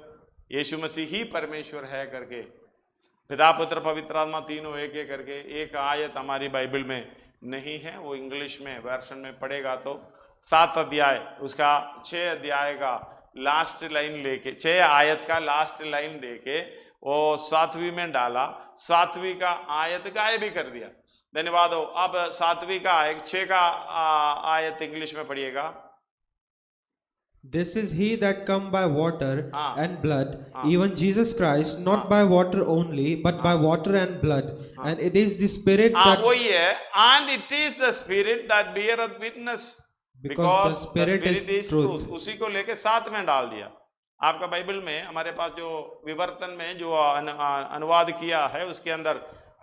यीशु मसीह ही परमेश्वर है करके, पिता पुत्र पवित्र आत्मा तीनों एक एक करके, एक आयत हमारी बाइबल में नहीं है, वो इंग्लिश में वर्षन में पढ़ेगा तो 7 अध्याय उसका 6 अध्याय का लास्ट लाइन लेके, 6 आयत का लास्ट लाइन देके वो 7वीं में डाला, 7वीं का आयत गायब भी कर दिया। धन्यवाद हो। अब 7वीं का 6 का आयत इंग्लिश में पढ़िएगा। This is he that come by water and blood, even Jesus Christ, not by water only, but by water and blood. And it is the Spirit that... वही है, and it is the Spirit that beareth witness, because the Spirit is truth. उसी को लेके 7 में डाल दिया। आपका Bible में हमारे पास जो विवर्तन में जो अनुवाद किया है उसके अंदर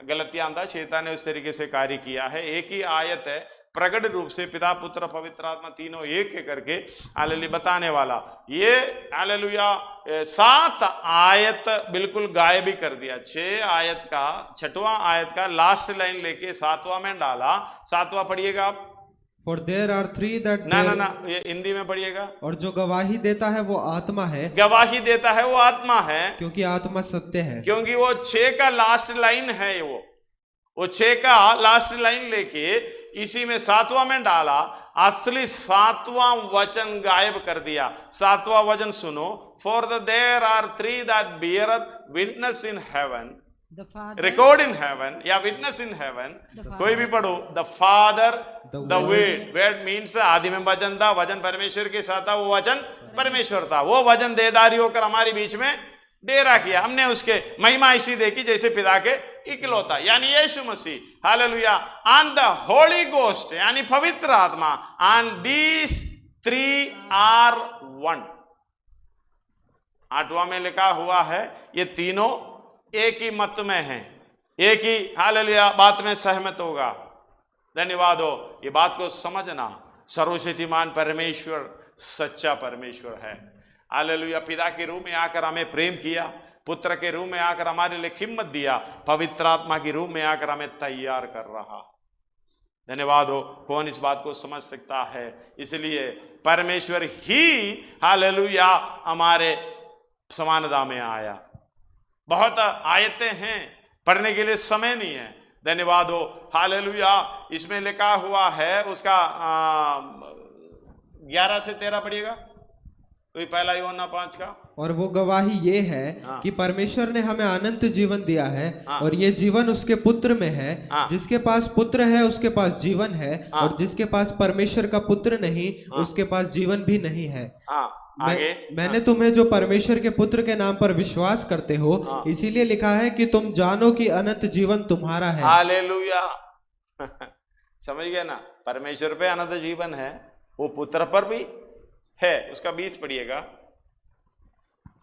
गलतियां शैतान ने उस तरीके से कार्य किया है। एक ही आयत है, प्रकट रूप से पिता पुत्र पवित्र आत्मा तीनों एक के करके हालेलुया बताने वाला। ये हालेलुया 7 आयत बिल्कुल गायब ही कर दिया। 6 आयत का 6वां आयत का लास्ट लाइन लेके 7वां में डाला। 7वां पढ़िएगा आप। For there are 3 that ना ये हिंदी में पढ़िएगा। और जो गवाही देता है वो आत्मा है। गवाही देता है वो आत्मा है, क्योंकि आत्मा सत्य है। क्योंकि वो 6 का लास्ट लाइन है। वो 6 का लास्ट लाइन लेके इसी में 7वां में डाला। असली 7वां वचन गायब कर दिया। 7वां वचन सुनो। For there are 3 that beareth witness in heaven, record in heaven या witness in heaven, कोई भी पढ़ो। The Father, the Word, Word means आदि में वचन था, वचन परमेश्वर के साथ था, वो वचन परमेश्वर था। वो वचन देहधारी होकर हमारे बीच में डेरा किया। हमने उसके महिमा ऐसी देखी जैसे पिता के इकलौता यानी यीशु मसीह। हालेलुया। एंड द होली गोस्ट यानी पवित्र आत्मा, एंड दीस 3 आर 1। 8वां में लिखा हुआ है ये तीनों एक ही मत में हैं, एक ही हालेलुया बात में सहमत होगा। धन्यवाद हो। ये बात को समझना, सर्वशक्तिमान परमेश्वर सच्चा परमेश्वर है। हालेलुया। पिता के रूप में आकर हमें प्रेम किया, पुत्र के रूप में आकर हमारे लिए हिम्मत दिया, पवित्र आत्मा के रूप में आकर हमें तैयार कर रहा। धन्यवाद हो। कौन इस बात को समझ सकता है? इसलिए परमेश्वर ही हालेलुया हमारे समानता में आया। बहुत आयतें हैं, पढ़ने के लिए समय नहीं है। धन्यवाद हो। हालेलुया। इसमें लिखा हुआ है उसका 11 से 13 पढ़िएगा। तो पहला यूहन्ना 5 का। और वो गवाही ये है कि परमेश्वर ने हमें अनंत जीवन दिया है, और ये जीवन उसके पुत्र में है। जिसके पास पुत्र है उसके पास जीवन है, और जिसके पास परमेश्वर का पुत्र नहीं उसके पास जीवन भी नहीं है। मैंने तुम्हें जो परमेश्वर के पुत्र के नाम पर विश्वास करते हो इसीलिए लिखा है कि तुम जानो कि अनंत जीवन तुम्हारा है। हालेलुया। समझ गए ना? परमेश्वर पे अनंत जीवन है, वो पुत्र पर भी है। उसका 20 पढ़िएगा।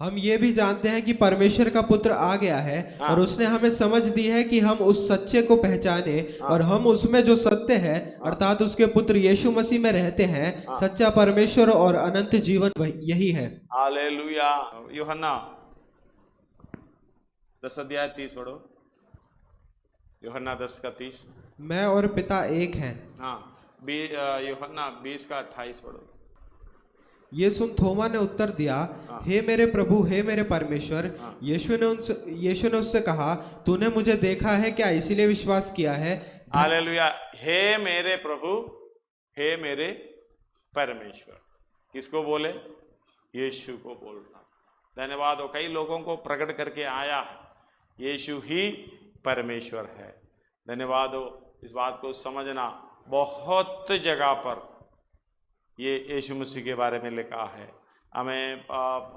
हम ये भी जानते हैं कि परमेश्वर का पुत्र आ गया है, और उसने हमें समझ दी है कि हम उस सच्चे को पहचाने, और हम उसमें जो सत्य है अर्थात उसके पुत्र यीशु मसीह में रहते हैं। सच्चा परमेश्वर और अनंत जीवन यही है। हालेलुया। यूहन्ना 10 अध्याय 30 पढ़ो। यूहन्ना 10 का 30। मैं और पिता एक हैं। यूहन्ना 20 का 28 पढ़ो। ये सुन थोमा ने उत्तर दिया, हे मेरे प्रभु, हे मेरे परमेश्वर। यीशु ने उससे कहा, तूने मुझे देखा है क्या, इसीलिए विश्वास किया है? हालेलुया। हे मेरे प्रभु, हे मेरे परमेश्वर। किसको बोले? यीशु को बोल रहा। धन्यवाद हो। कई लोगों को प्रकट करके आया है, यीशु ही परमेश्वर है। धन्यवाद हो। इस बात को समझना। बहुत जगह पर ये यीशु मसीह के बारे में लिखा है। हमें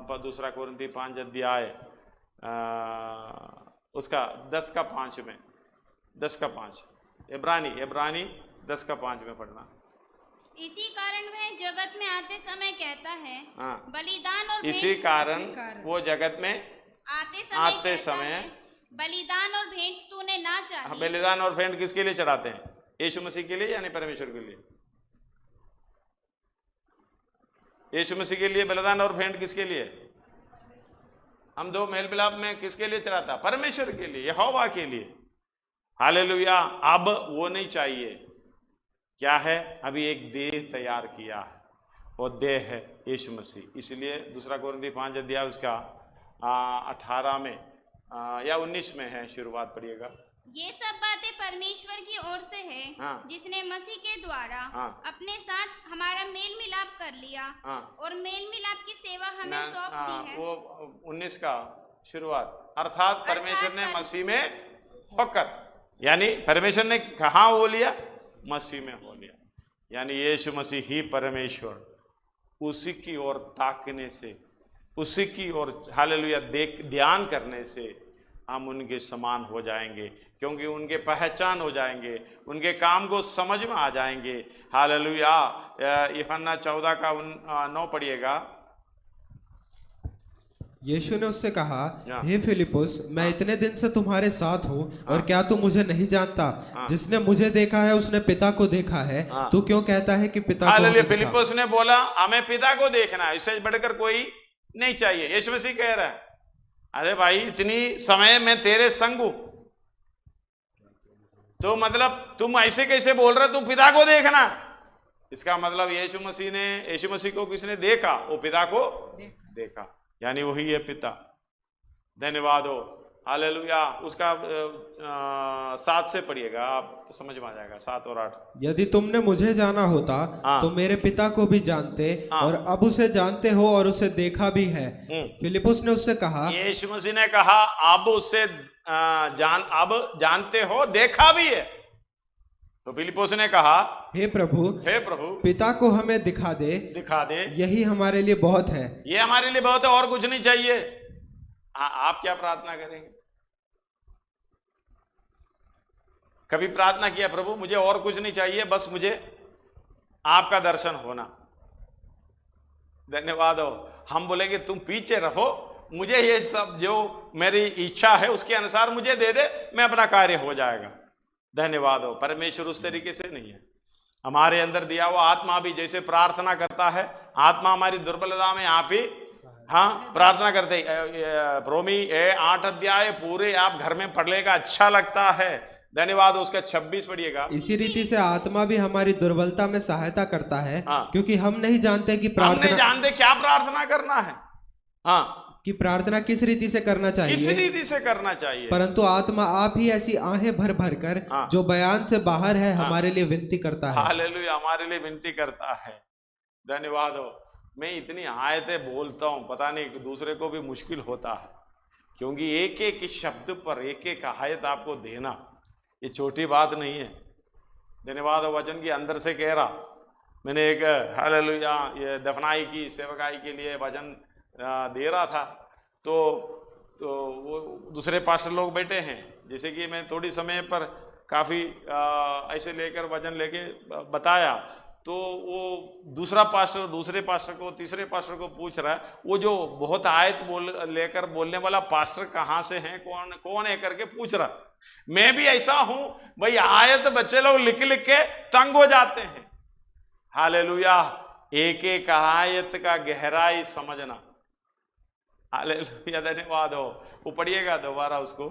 2 कोरिन्थी 5 अध्याय उसका 10 का 5 में 10 का 5 इब्रानी 10 का 5 में पढ़ना। इसी कारण वह जगत में आते समय कहता है, बलिदान और इसी कारण वो जगत में आते समय बलिदान और भेंट तूने ना चाहिए। बलिदान और भेंट किसके लिए चढ़ाते हैं? यीशु मसीह के लिए यानी परमेश्वर के लिए। यीशु मसीह के लिए बलिदान और भेंट किसके लिए? हम 2 मेल मिलाप में किसके लिए चढ़ाता? परमेश्वर के लिए, यहोवा के लिए। हालेलुया। अब वो नहीं चाहिए। क्या है? अभी एक देह तैयार किया है, वो देह है यीशु मसीह। इसलिए 2 कोरिन्थी 5 अध्याय उसका 18 में या 19 में है, शुरुआत पढ़िएगा। ये सब बातें परमेश्वर की ओर से है, जिसने मसीह के द्वारा अपने साथ हमारा मेल मिलाप कर लिया और मेल मिलाप की सेवा हमें सौंप दी है। वो 19 का शुरुआत, अर्थात परमेश्वर ने मसीह में होकर यानी परमेश्वर ने कहाँ हो लिया? मसीह में हो लिया। यानी यीशु मसीह ही परमेश्वर, उसी की ओर ताकने से, उसी की ओर हालेलुया ध्यान करने से हम उनके समान हो जाएंगे, क्योंकि उनके पहचान हो जाएंगे, उनके काम को समझ में आ जाएंगे। हालेलुया। यूहन्ना 14 का 9 पढ़िएगा। यीशु ने उससे कहा, हे फिलिपुस, मैं इतने दिन से तुम्हारे साथ हूँ और क्या तू मुझे नहीं जानता? जिसने मुझे देखा है उसने पिता को देखा है। तू क्यों कहता है कि पिता को देखा? फिलिपुस ने बोला, हमें पिता को देखना है, इससे बढ़कर कोई नहीं चाहिए। यीशु मसीह कह रहा है, अरे भाई इतनी समय में तेरे संग हूं, तो मतलब तुम ऐसे कैसे बोल रहे? तुम पिता को देखना। इसका मतलब यीशु मसीह को किसने देखा? वो पिता को देखा, यानी वही है पिता। धन्यवाद हो। हालेलुया। उसका 7 से पढ़िएगा, आप तो समझ में आ जाएगा। 7 और 8। यदि तुमने मुझे जाना होता तो मेरे पिता को भी जानते और अब उसे जानते हो और उसे देखा भी है। फिलिपुस ने उससे कहा, यीशु मसीह ने कहा अब उसे अब जानते हो, देखा भी है। तो फिलिपुस ने कहा, हे प्रभु पिता को हमें दिखा दे, यही हमारे लिए बहुत है। ये हमारे लिए बहुत है, और कुछ नहीं चाहिए। आप क्या प्रार्थना करेंगे? कभी प्रार्थना किया, प्रभु मुझे और कुछ नहीं चाहिए, बस मुझे आपका दर्शन होना। धन्यवाद हो। हम बोलेंगे तुम पीछे रहो, मुझे ये सब जो मेरी इच्छा है उसके अनुसार मुझे दे दे, मैं अपना कार्य हो जाएगा। धन्यवाद हो। परमेश्वर उस तरीके से नहीं है। हमारे अंदर दिया हुआ आत्मा भी जैसे प्रार्थना करता है, आत्मा हमारी दुर्बलता में आप ही प्रार्थना करते। रोमी 8 अध्याय पूरे आप घर में पढ़ लेगा, अच्छा लगता है। धन्यवाद। उसका 26 पढ़िएगा। इसी रीति से आत्मा भी हमारी दुर्बलता में सहायता करता है, क्योंकि हम नहीं जानते कि प्रार्थना, हम नहीं जानते क्या प्रार्थना करना है, कि प्रार्थना किस रीति से करना चाहिए, किस रीति से करना चाहिए। परंतु आत्मा आप ही ऐसी आहें भर भर कर जो बयान से बाहर है हमारे लिए विनती करता है। हालेलुया। हमारे लिए विनती करता है। धन्यवाद हो। मैं इतनी आयतें बोलता हूं, पता नहीं दूसरे को भी मुश्किल होता है, क्योंकि एक एक शब्द पर एक एक आयत आपको देना ये छोटी बात नहीं है। धन्यवाद हो। वचन की अंदर से कह रहा, मैंने एक हालेलुया ये दफनाई की सेवकाई के लिए वचन दे रहा था, तो वो दूसरे पास्टर लोग बैठे हैं, जैसे कि मैं थोड़ी समय पर काफ़ी ऐसे लेकर वचन लेके बताया, तो वो दूसरे पास्टर को तीसरे पास्टर को पूछ रहा है, वो जो बहुत आयत लेकर बोलने वाला पास्टर कहाँ से है, कौन है करके पूछ रहा। मैं भी ऐसा हूं भाई, आयत बच्चे लोग लिख लिख के तंग हो जाते हैं। हालेलुया। एक एक आयत का गहराई समझना। हालेलुया। धन्यवाद हो। वो पढ़िएगा दोबारा उसको।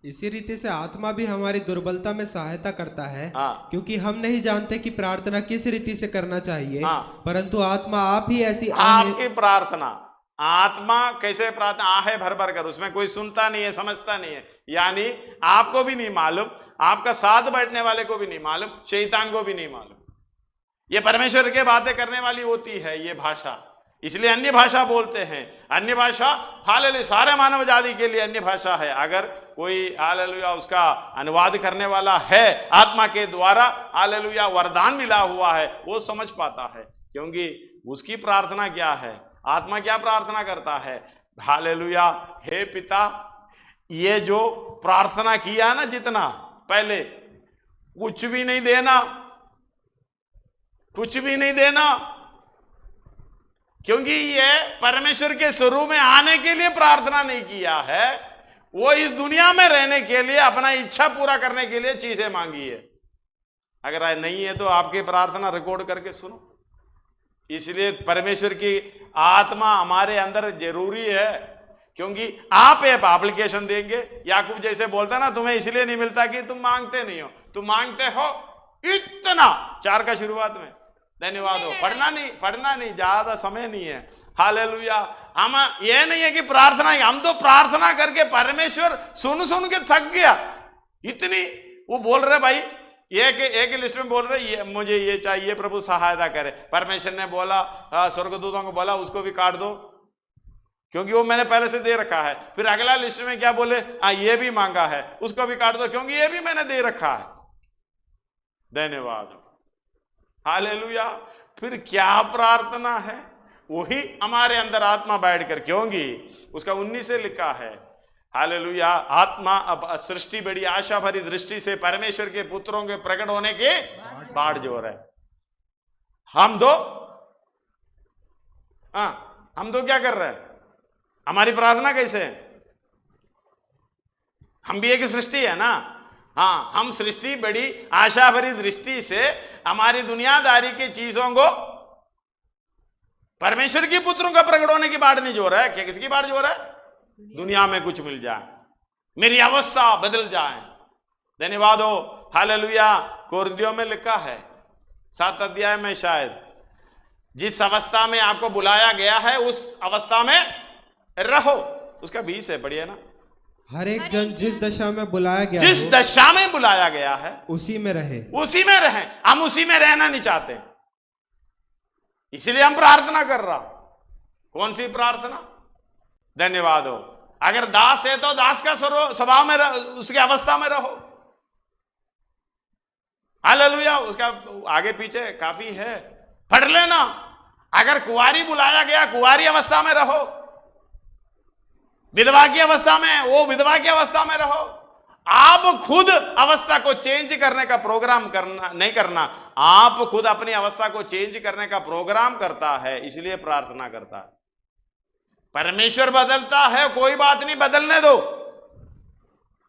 इसी रीति से आत्मा भी हमारी दुर्बलता में सहायता करता है, क्योंकि हम नहीं जानते कि प्रार्थना किस रीति से करना चाहिए, परंतु आत्मा आप ही ऐसी आपकी प्रार्थना, आत्मा कैसे प्रार्थना आहे भर भर कर, उसमें कोई सुनता नहीं है, समझता नहीं है। यानी आपको भी नहीं मालूम, आपका साथ बैठने वाले को भी नहीं मालूम, शैतान को भी नहीं मालूम। ये परमेश्वर के बातें करने वाली होती है ये भाषा, इसलिए अन्य भाषा बोलते हैं। अन्य भाषा हालेलुया सारे मानव जाति के लिए अन्य भाषा है। अगर कोई हालेलुया उसका अनुवाद करने वाला है आत्मा के द्वारा, हालेलुया वरदान मिला हुआ है, वो समझ पाता है, क्योंकि उसकी प्रार्थना क्या है, आत्मा क्या प्रार्थना करता है। हालेलुया। हे पिता, ये जो प्रार्थना किया ना, जितना पहले कुछ भी नहीं देना, कुछ भी नहीं देना, क्योंकि ये परमेश्वर के स्वरूप में आने के लिए प्रार्थना नहीं किया है, वो इस दुनिया में रहने के लिए, अपना इच्छा पूरा करने के लिए चीजें मांगी है। अगर नहीं है तो आपकी प्रार्थना रिकॉर्ड करके सुनो। इसलिए परमेश्वर की आत्मा हमारे अंदर जरूरी है, क्योंकि आप एक एप्लीकेशन देंगे। याकूब जैसे बोलता ना, तुम्हें इसलिए नहीं मिलता कि तुम मांगते नहीं हो, तुम मांगते हो इतना। 4 का शुरुआत में। धन्यवाद हो। पढ़ना नहीं, ज्यादा समय नहीं है। हालेलुया। हम ये नहीं है कि प्रार्थना, हम तो प्रार्थना करके परमेश्वर सुन के थक गया। इतनी वो बोल रहे भाई, एक लिस्ट में बोल रहे ये मुझे ये चाहिए, प्रभु सहायता करे। परमेश्वर ने बोला, स्वर्गदूतों को बोला उसको भी काट दो, क्योंकि वो मैंने पहले से दे रखा है। फिर अगला लिस्ट में क्या बोले, ये भी मांगा है, उसको भी काट दो क्योंकि ये भी मैंने दे रखा है। धन्यवाद, हालेलुया। फिर क्या प्रार्थना है, वही हमारे अंदर आत्मा बैठकर, क्योंकि उसका 19 से लिखा है, हालेलुया, आत्मा अब सृष्टि बड़ी आशा भरी दृष्टि से परमेश्वर के पुत्रों के प्रकट होने के बाढ़ जोर है। हम दो क्या कर रहे हैं, हमारी प्रार्थना कैसे है? हम भी एक सृष्टि है ना। हाँ, हम सृष्टि बड़ी आशा भरी दृष्टि से हमारी दुनियादारी की चीजों को परमेश्वर के पुत्रों का प्रकट होने की बाढ़ नहीं जोर है। क्या किसकी बाढ़ जोर है? दुनिया में कुछ मिल जाए, मेरी अवस्था बदल जाए। धन्यवाद हो, हालेलुया। कोरिन्थियों में लिखा है 7 अध्याय में, शायद, जिस अवस्था में आपको बुलाया गया है उस अवस्था में रहो। उसका 20 है, बढ़िया ना। हर एक जन जिस दशा में बुलाया गया, जिस दशा में बुलाया गया है उसी में रहे, उसी में रहे। हम उसी में रहना नहीं चाहते, इसलिए हम प्रार्थना कर रहा। कौन सी प्रार्थना? धन्यवाद हो। अगर दास है तो दास का स्वभाव में उसकी अवस्था में रहो। हालेलुया। उसका आगे पीछे काफी है, पढ़ लेना। अगर कुंवारी बुलाया गया, कुंवारी अवस्था में रहो। विधवा की अवस्था में, वो विधवा की अवस्था में रहो। आप खुद अवस्था को चेंज करने का प्रोग्राम करना नहीं करना, आप खुद अपनी अवस्था को चेंज करने का प्रोग्राम करता है, इसलिए प्रार्थना करता है। परमेश्वर बदलता है, कोई बात नहीं, बदलने दो।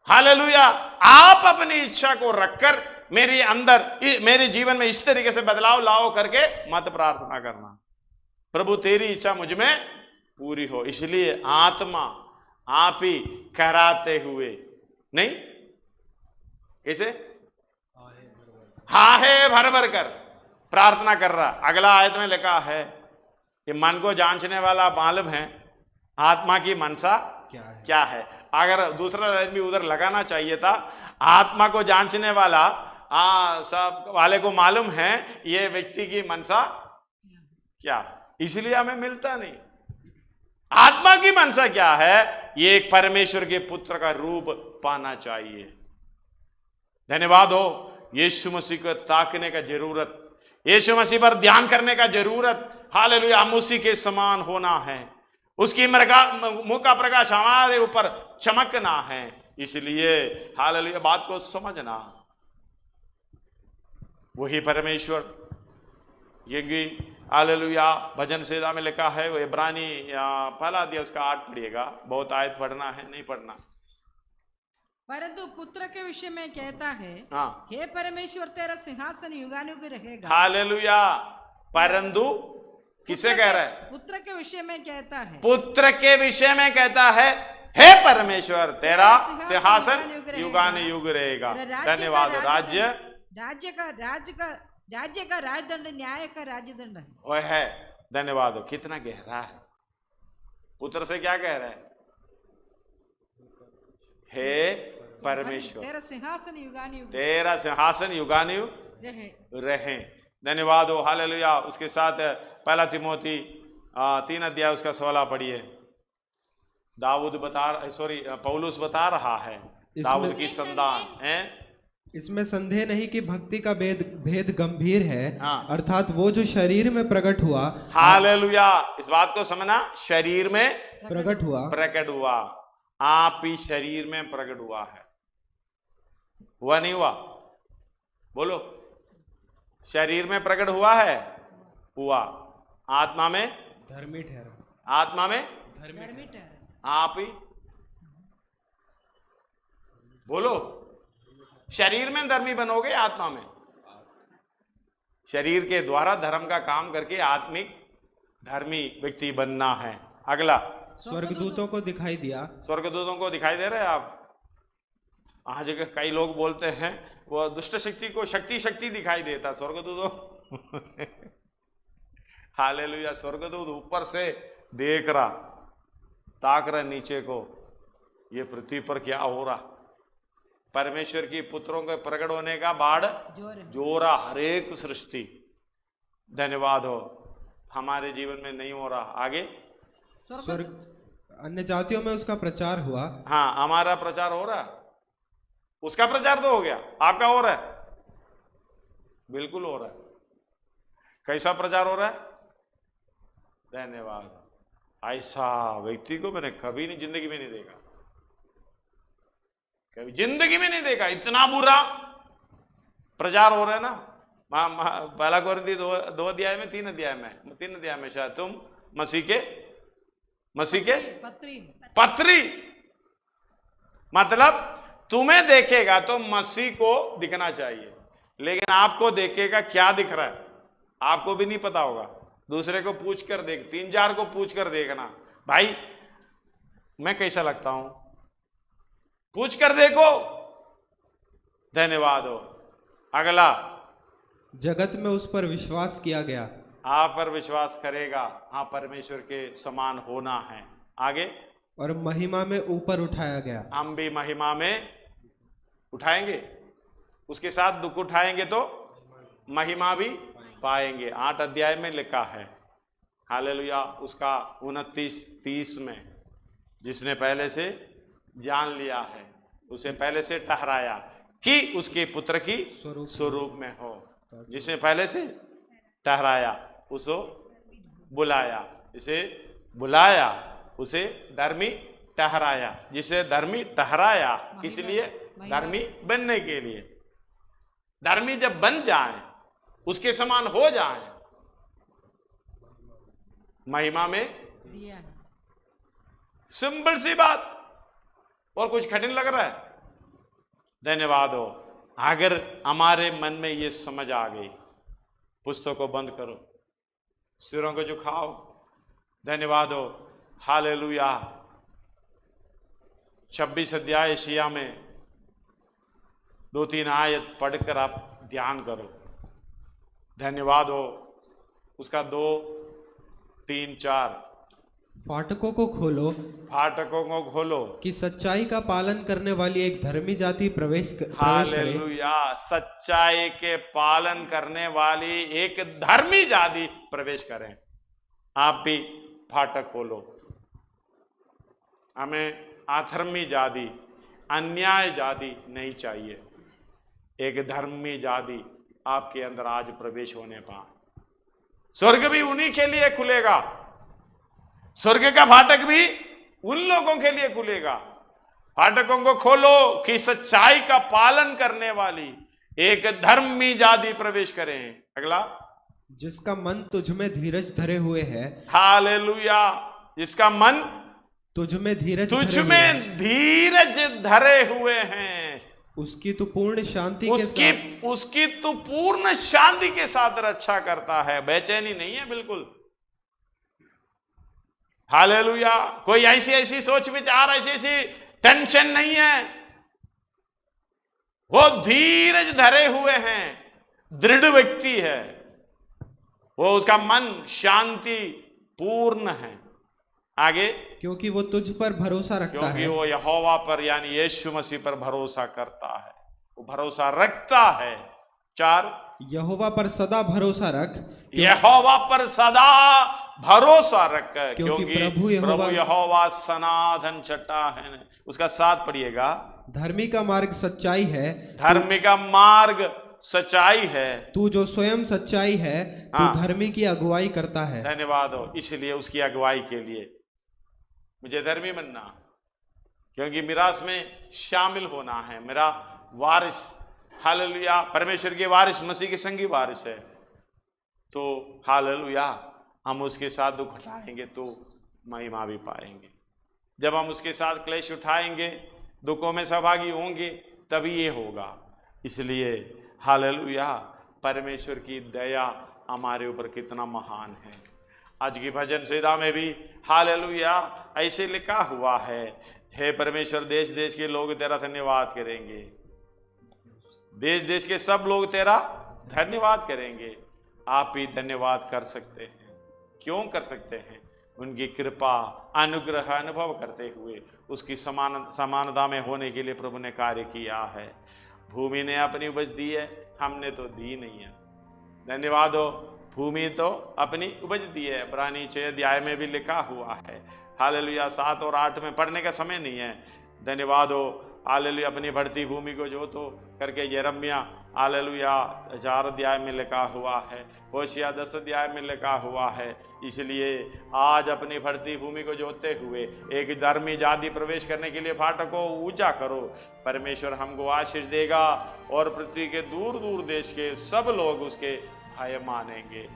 हालेलुया। आप अपनी इच्छा को रखकर मेरे अंदर, मेरे जीवन में इस तरीके से बदलाव लाओ करके मत प्रार्थना करना, प्रभु तेरी इच्छा मुझ में पूरी हो। इसलिए आत्मा आप ही कराते हुए नहीं, कैसे हा है भर भर कर प्रार्थना कर रहा। अगला आयत में लिखा है कि मन को जांचने वाला मालूम है आत्मा की मनसा क्या है। अगर दूसरा लाइन भी उधर लगाना चाहिए था, आत्मा को जांचने वाला सब वाले को मालूम है ये व्यक्ति की मनसा क्या, इसलिए हमें मिलता नहीं। आत्मा की मनसा क्या है? ये एक परमेश्वर के पुत्र का रूप पाना चाहिए। धन्यवाद हो। यीशु मसीह को ताकने का जरूरत, यीशु मसीह पर ध्यान करने का जरूरत। हालेलुया। हम उसी के समान होना है, उसकी मुख का प्रकाश हमारे ऊपर चमकना है। इसलिए हालेलुया, बात को समझना। वही परमेश्वर, ये हालेलुया भजन सेदा में लिखा है, वो इब्रानी पहला अध्याय उसका 8 पढ़िएगा। बहुत आयत पढ़ना है, नहीं पढ़ना। परंतु पुत्र के विषय में कहता है, हाँ, हे परमेश्वर तेरा सिंहासन युगानुयुग रहेगा। हालेलुया। परंतु किसे कह रहा है? पुत्र के विषय में कहता है, पुत्र के विषय में कहता है, हे परमेश्वर तेरा सिंहासन युगानुयुग रहेगा। धन्यवाद। राज्य का राजदंड, न्याय का राजदंड है। वो है। धन्यवाद। कितना गहरा है। पुत्र से क्या कह रहा है? हे परमेश्वर तेरा सिंहासन युगानुयुग, तेरा सिंहासन युगानुयुग रहे। धन्यवाद हो। हालेलुया। उसके साथ पहला तिमोथी 3 अध्याय उसका 16 पढ़िए। पौलुस बता रहा है दाऊद की संतान है। इसमें संदेह नहीं कि भक्ति का भेद गंभीर है। हाँ। अर्थात वो जो शरीर में प्रकट हुआ। हालेलुया। इस बात को समझना, शरीर में प्रकट हुआ। आप ही शरीर में प्रकट हुआ है, हुआ नहीं हुआ? बोलो। शरीर में प्रकट हुआ है, हुआ। आत्मा में धर्मी ठहरा, आत्मा में धर्मी ठहरा। आप ही बोलो। शरीर में धर्मी बनोगे, आत्मा में। शरीर के द्वारा धर्म का काम करके आत्मिक धर्मी व्यक्ति बनना है। अगला, स्वर्गदूतों को दिखाई दिया। स्वर्गदूतों को दिखाई दे रहे हैं आप? आज कई लोग बोलते हैं वो दुष्ट शक्ति को शक्ति दिखाई देता, स्वर्गदूतों हालेलुया। स्वर्गदूत ऊपर से देख रहा, ताक रहा नीचे को, ये पृथ्वी पर क्या हो रहा। परमेश्वर की पुत्रों के प्रकट होने का बाढ़ जोरा हरेक सृष्टि। धन्यवाद हो। हमारे जीवन में नहीं हो रहा। आगे, अन्य जातियों में उसका प्रचार हुआ। हाँ, हमारा प्रचार हो रहा है, उसका प्रचार तो हो गया, आपका हो रहा है? बिल्कुल हो रहा है। कैसा प्रचार हो रहा है? धन्यवाद। ऐसा व्यक्ति को मैंने कभी नहीं, जिंदगी में नहीं देखा, कभी जिंदगी में नहीं देखा। इतना बुरा प्रचार हो रहा है ना। पहला कोरिन्थी 2 अध्याय में 3 अध्याय में शायद, तुम मसीह के पत्री, मतलब तुम्हें देखेगा तो मसीह को दिखना चाहिए, लेकिन आपको देखेगा क्या दिख रहा है आपको भी नहीं पता होगा। दूसरे को पूछ कर देख, 3-4 को पूछ कर देखना, भाई मैं कैसा लगता हूं, पूछ कर देखो। धन्यवाद हो। अगला, जगत में उस पर विश्वास किया गया। आप पर विश्वास करेगा, हाँ परमेश्वर के समान होना है। आगे, और महिमा में ऊपर उठाया गया। हम भी महिमा में उठाएंगे, उसके साथ दुख उठाएंगे तो महिमा भी पाएंगे। 8 अध्याय में लिखा है, हालेलुया, उसका 29-30 में, जिसने पहले से जान लिया है, उसे पहले से ठहराया कि उसके पुत्र की स्वरूप में हो। जिसने पहले से ठहराया, उसको बुलाया, इसे बुलाया, उसे धर्मी ठहराया। जिसे धर्मी ठहराया, किस लिए? धर्मी बनने के लिए। धर्मी जब बन जाए, उसके समान हो जाए, महिमा में। सिंपल सी बात, और कुछ कठिन लग रहा है? धन्यवाद हो। अगर हमारे मन में ये समझ आ गई, पुस्तक को बंद करो, सिरों को झुकाओ। धन्यवाद हो। हालेलुया। 26 अध्याय यशायाह में 2-3 आयत पढ़कर आप ध्यान करो। धन्यवाद हो। उसका 2, 3, 4, फाटकों को खोलो, फाटकों को खोलो, कि सच्चाई का पालन करने वाली एक धर्मी जाति प्रवेश करे। हालेलुया। सच्चाई के पालन करने वाली एक धर्मी जाति प्रवेश करें। आप भी फाटक खोलो। हमें अधर्मी जाति, अन्याय जाति नहीं चाहिए। एक धर्मी जाति आपके अंदर आज प्रवेश होने पाए। स्वर्ग भी उन्हीं के लिए खुलेगा। स्वर्ग का फाटक भी उन लोगों के लिए खुलेगा। फाटकों को खोलो कि सच्चाई का पालन करने वाली एक धर्मी जाति प्रवेश करें। अगला, जिसका मन तुझ में धीरज धरे हुए है। हालेलुया। जिसका मन तुझ में धीरज धरे हुए हैं, उसकी तू पूर्ण शांति उसकी तू पूर्ण शांति के साथ रक्षा करता है। बेचैनी नहीं है बिल्कुल। हालेलुया। कोई ऐसी सोच विचार, ऐसी टेंशन नहीं है। वो धीरज धरे हुए हैं, दृढ़ व्यक्ति है वो, उसका मन शांति पूर्ण है। आगे, क्योंकि वो तुझ पर भरोसा रखता है। क्योंकि वो यहोवा पर यानी यीशु मसीह पर भरोसा करता है, वो भरोसा रखता है। 4, यहोवा पर सदा भरोसा रख। यहोवा पर सदा भरोसा रख, क्योंकि प्रभु यहोवा सनातन चट्टा है। उसका 7 पढ़िएगा। धर्मी का मार्ग सच्चाई है। धर्मी का मार्ग सच्चाई है। तू जो स्वयं सच्चाई है, तू धर्मी की अगुवाई करता है। धन्यवाद हो। इसलिए उसकी अगुवाई के लिए मुझे धर्मी बनना, क्योंकि मिरास में शामिल होना है। मेरा वारिस, हालेलुया, परमेश्वर के वारिस, मसीह के संगी वारिस है। तो हालेलुया, हम उसके साथ दुख उठाएंगे तो महिमा भी पाएंगे। जब हम उसके साथ क्लेश उठाएंगे, दुखों में सहभागी होंगे, तभी ये होगा। इसलिए हालेलुया, परमेश्वर की दया हमारे ऊपर कितना महान है। आज की भजन संहिता में भी हालेलुया ऐसे लिखा हुआ है, हे परमेश्वर, देश देश के लोग तेरा धन्यवाद करेंगे। देश देश के सब लोग तेरा धन्यवाद करेंगे। आप भी धन्यवाद कर सकते हैं। क्यों कर सकते हैं? उनकी कृपा अनुग्रह अनुभव करते हुए उसकी समानता में होने के लिए प्रभु ने कार्य किया है। भूमि ने अपनी उपज दी है, हमने तो दी नहीं है। धन्यवाद हो। भूमि तो अपनी उपज दी है। इब्रानी 6 अध्याय में भी लिखा हुआ है, हालेलुया 7 और 8 में पढ़ने का समय नहीं है। धन्यवाद हो। हालेलुया अपनी बढ़ती भूमि को जो तो करके यिर्मयाह हालेलुया 4 अध्याय में लिखा हुआ है, होशिया 10 अध्याय में लिखा हुआ है। इसलिए आज अपनी बढ़ती भूमि को जोतते हुए एक धर्मी जाति प्रवेश करने के लिए फाटक को ऊंचा करो। परमेश्वर हमको आशीष देगा और पृथ्वी के दूर दूर देश के सब लोग उसके भय मानेंगे।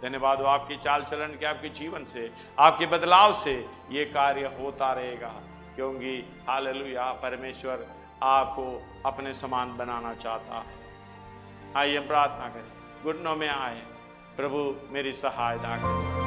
धन्यवाद हो आपकी चाल चलन के, आपके जीवन से, आपके बदलाव से ये कार्य होता रहेगा, क्योंकि हालेलुया परमेश्वर आपको अपने समान बनाना चाहता है। आइए हम प्रार्थना करें, घुटनों में आए, प्रभु मेरी सहायता करें।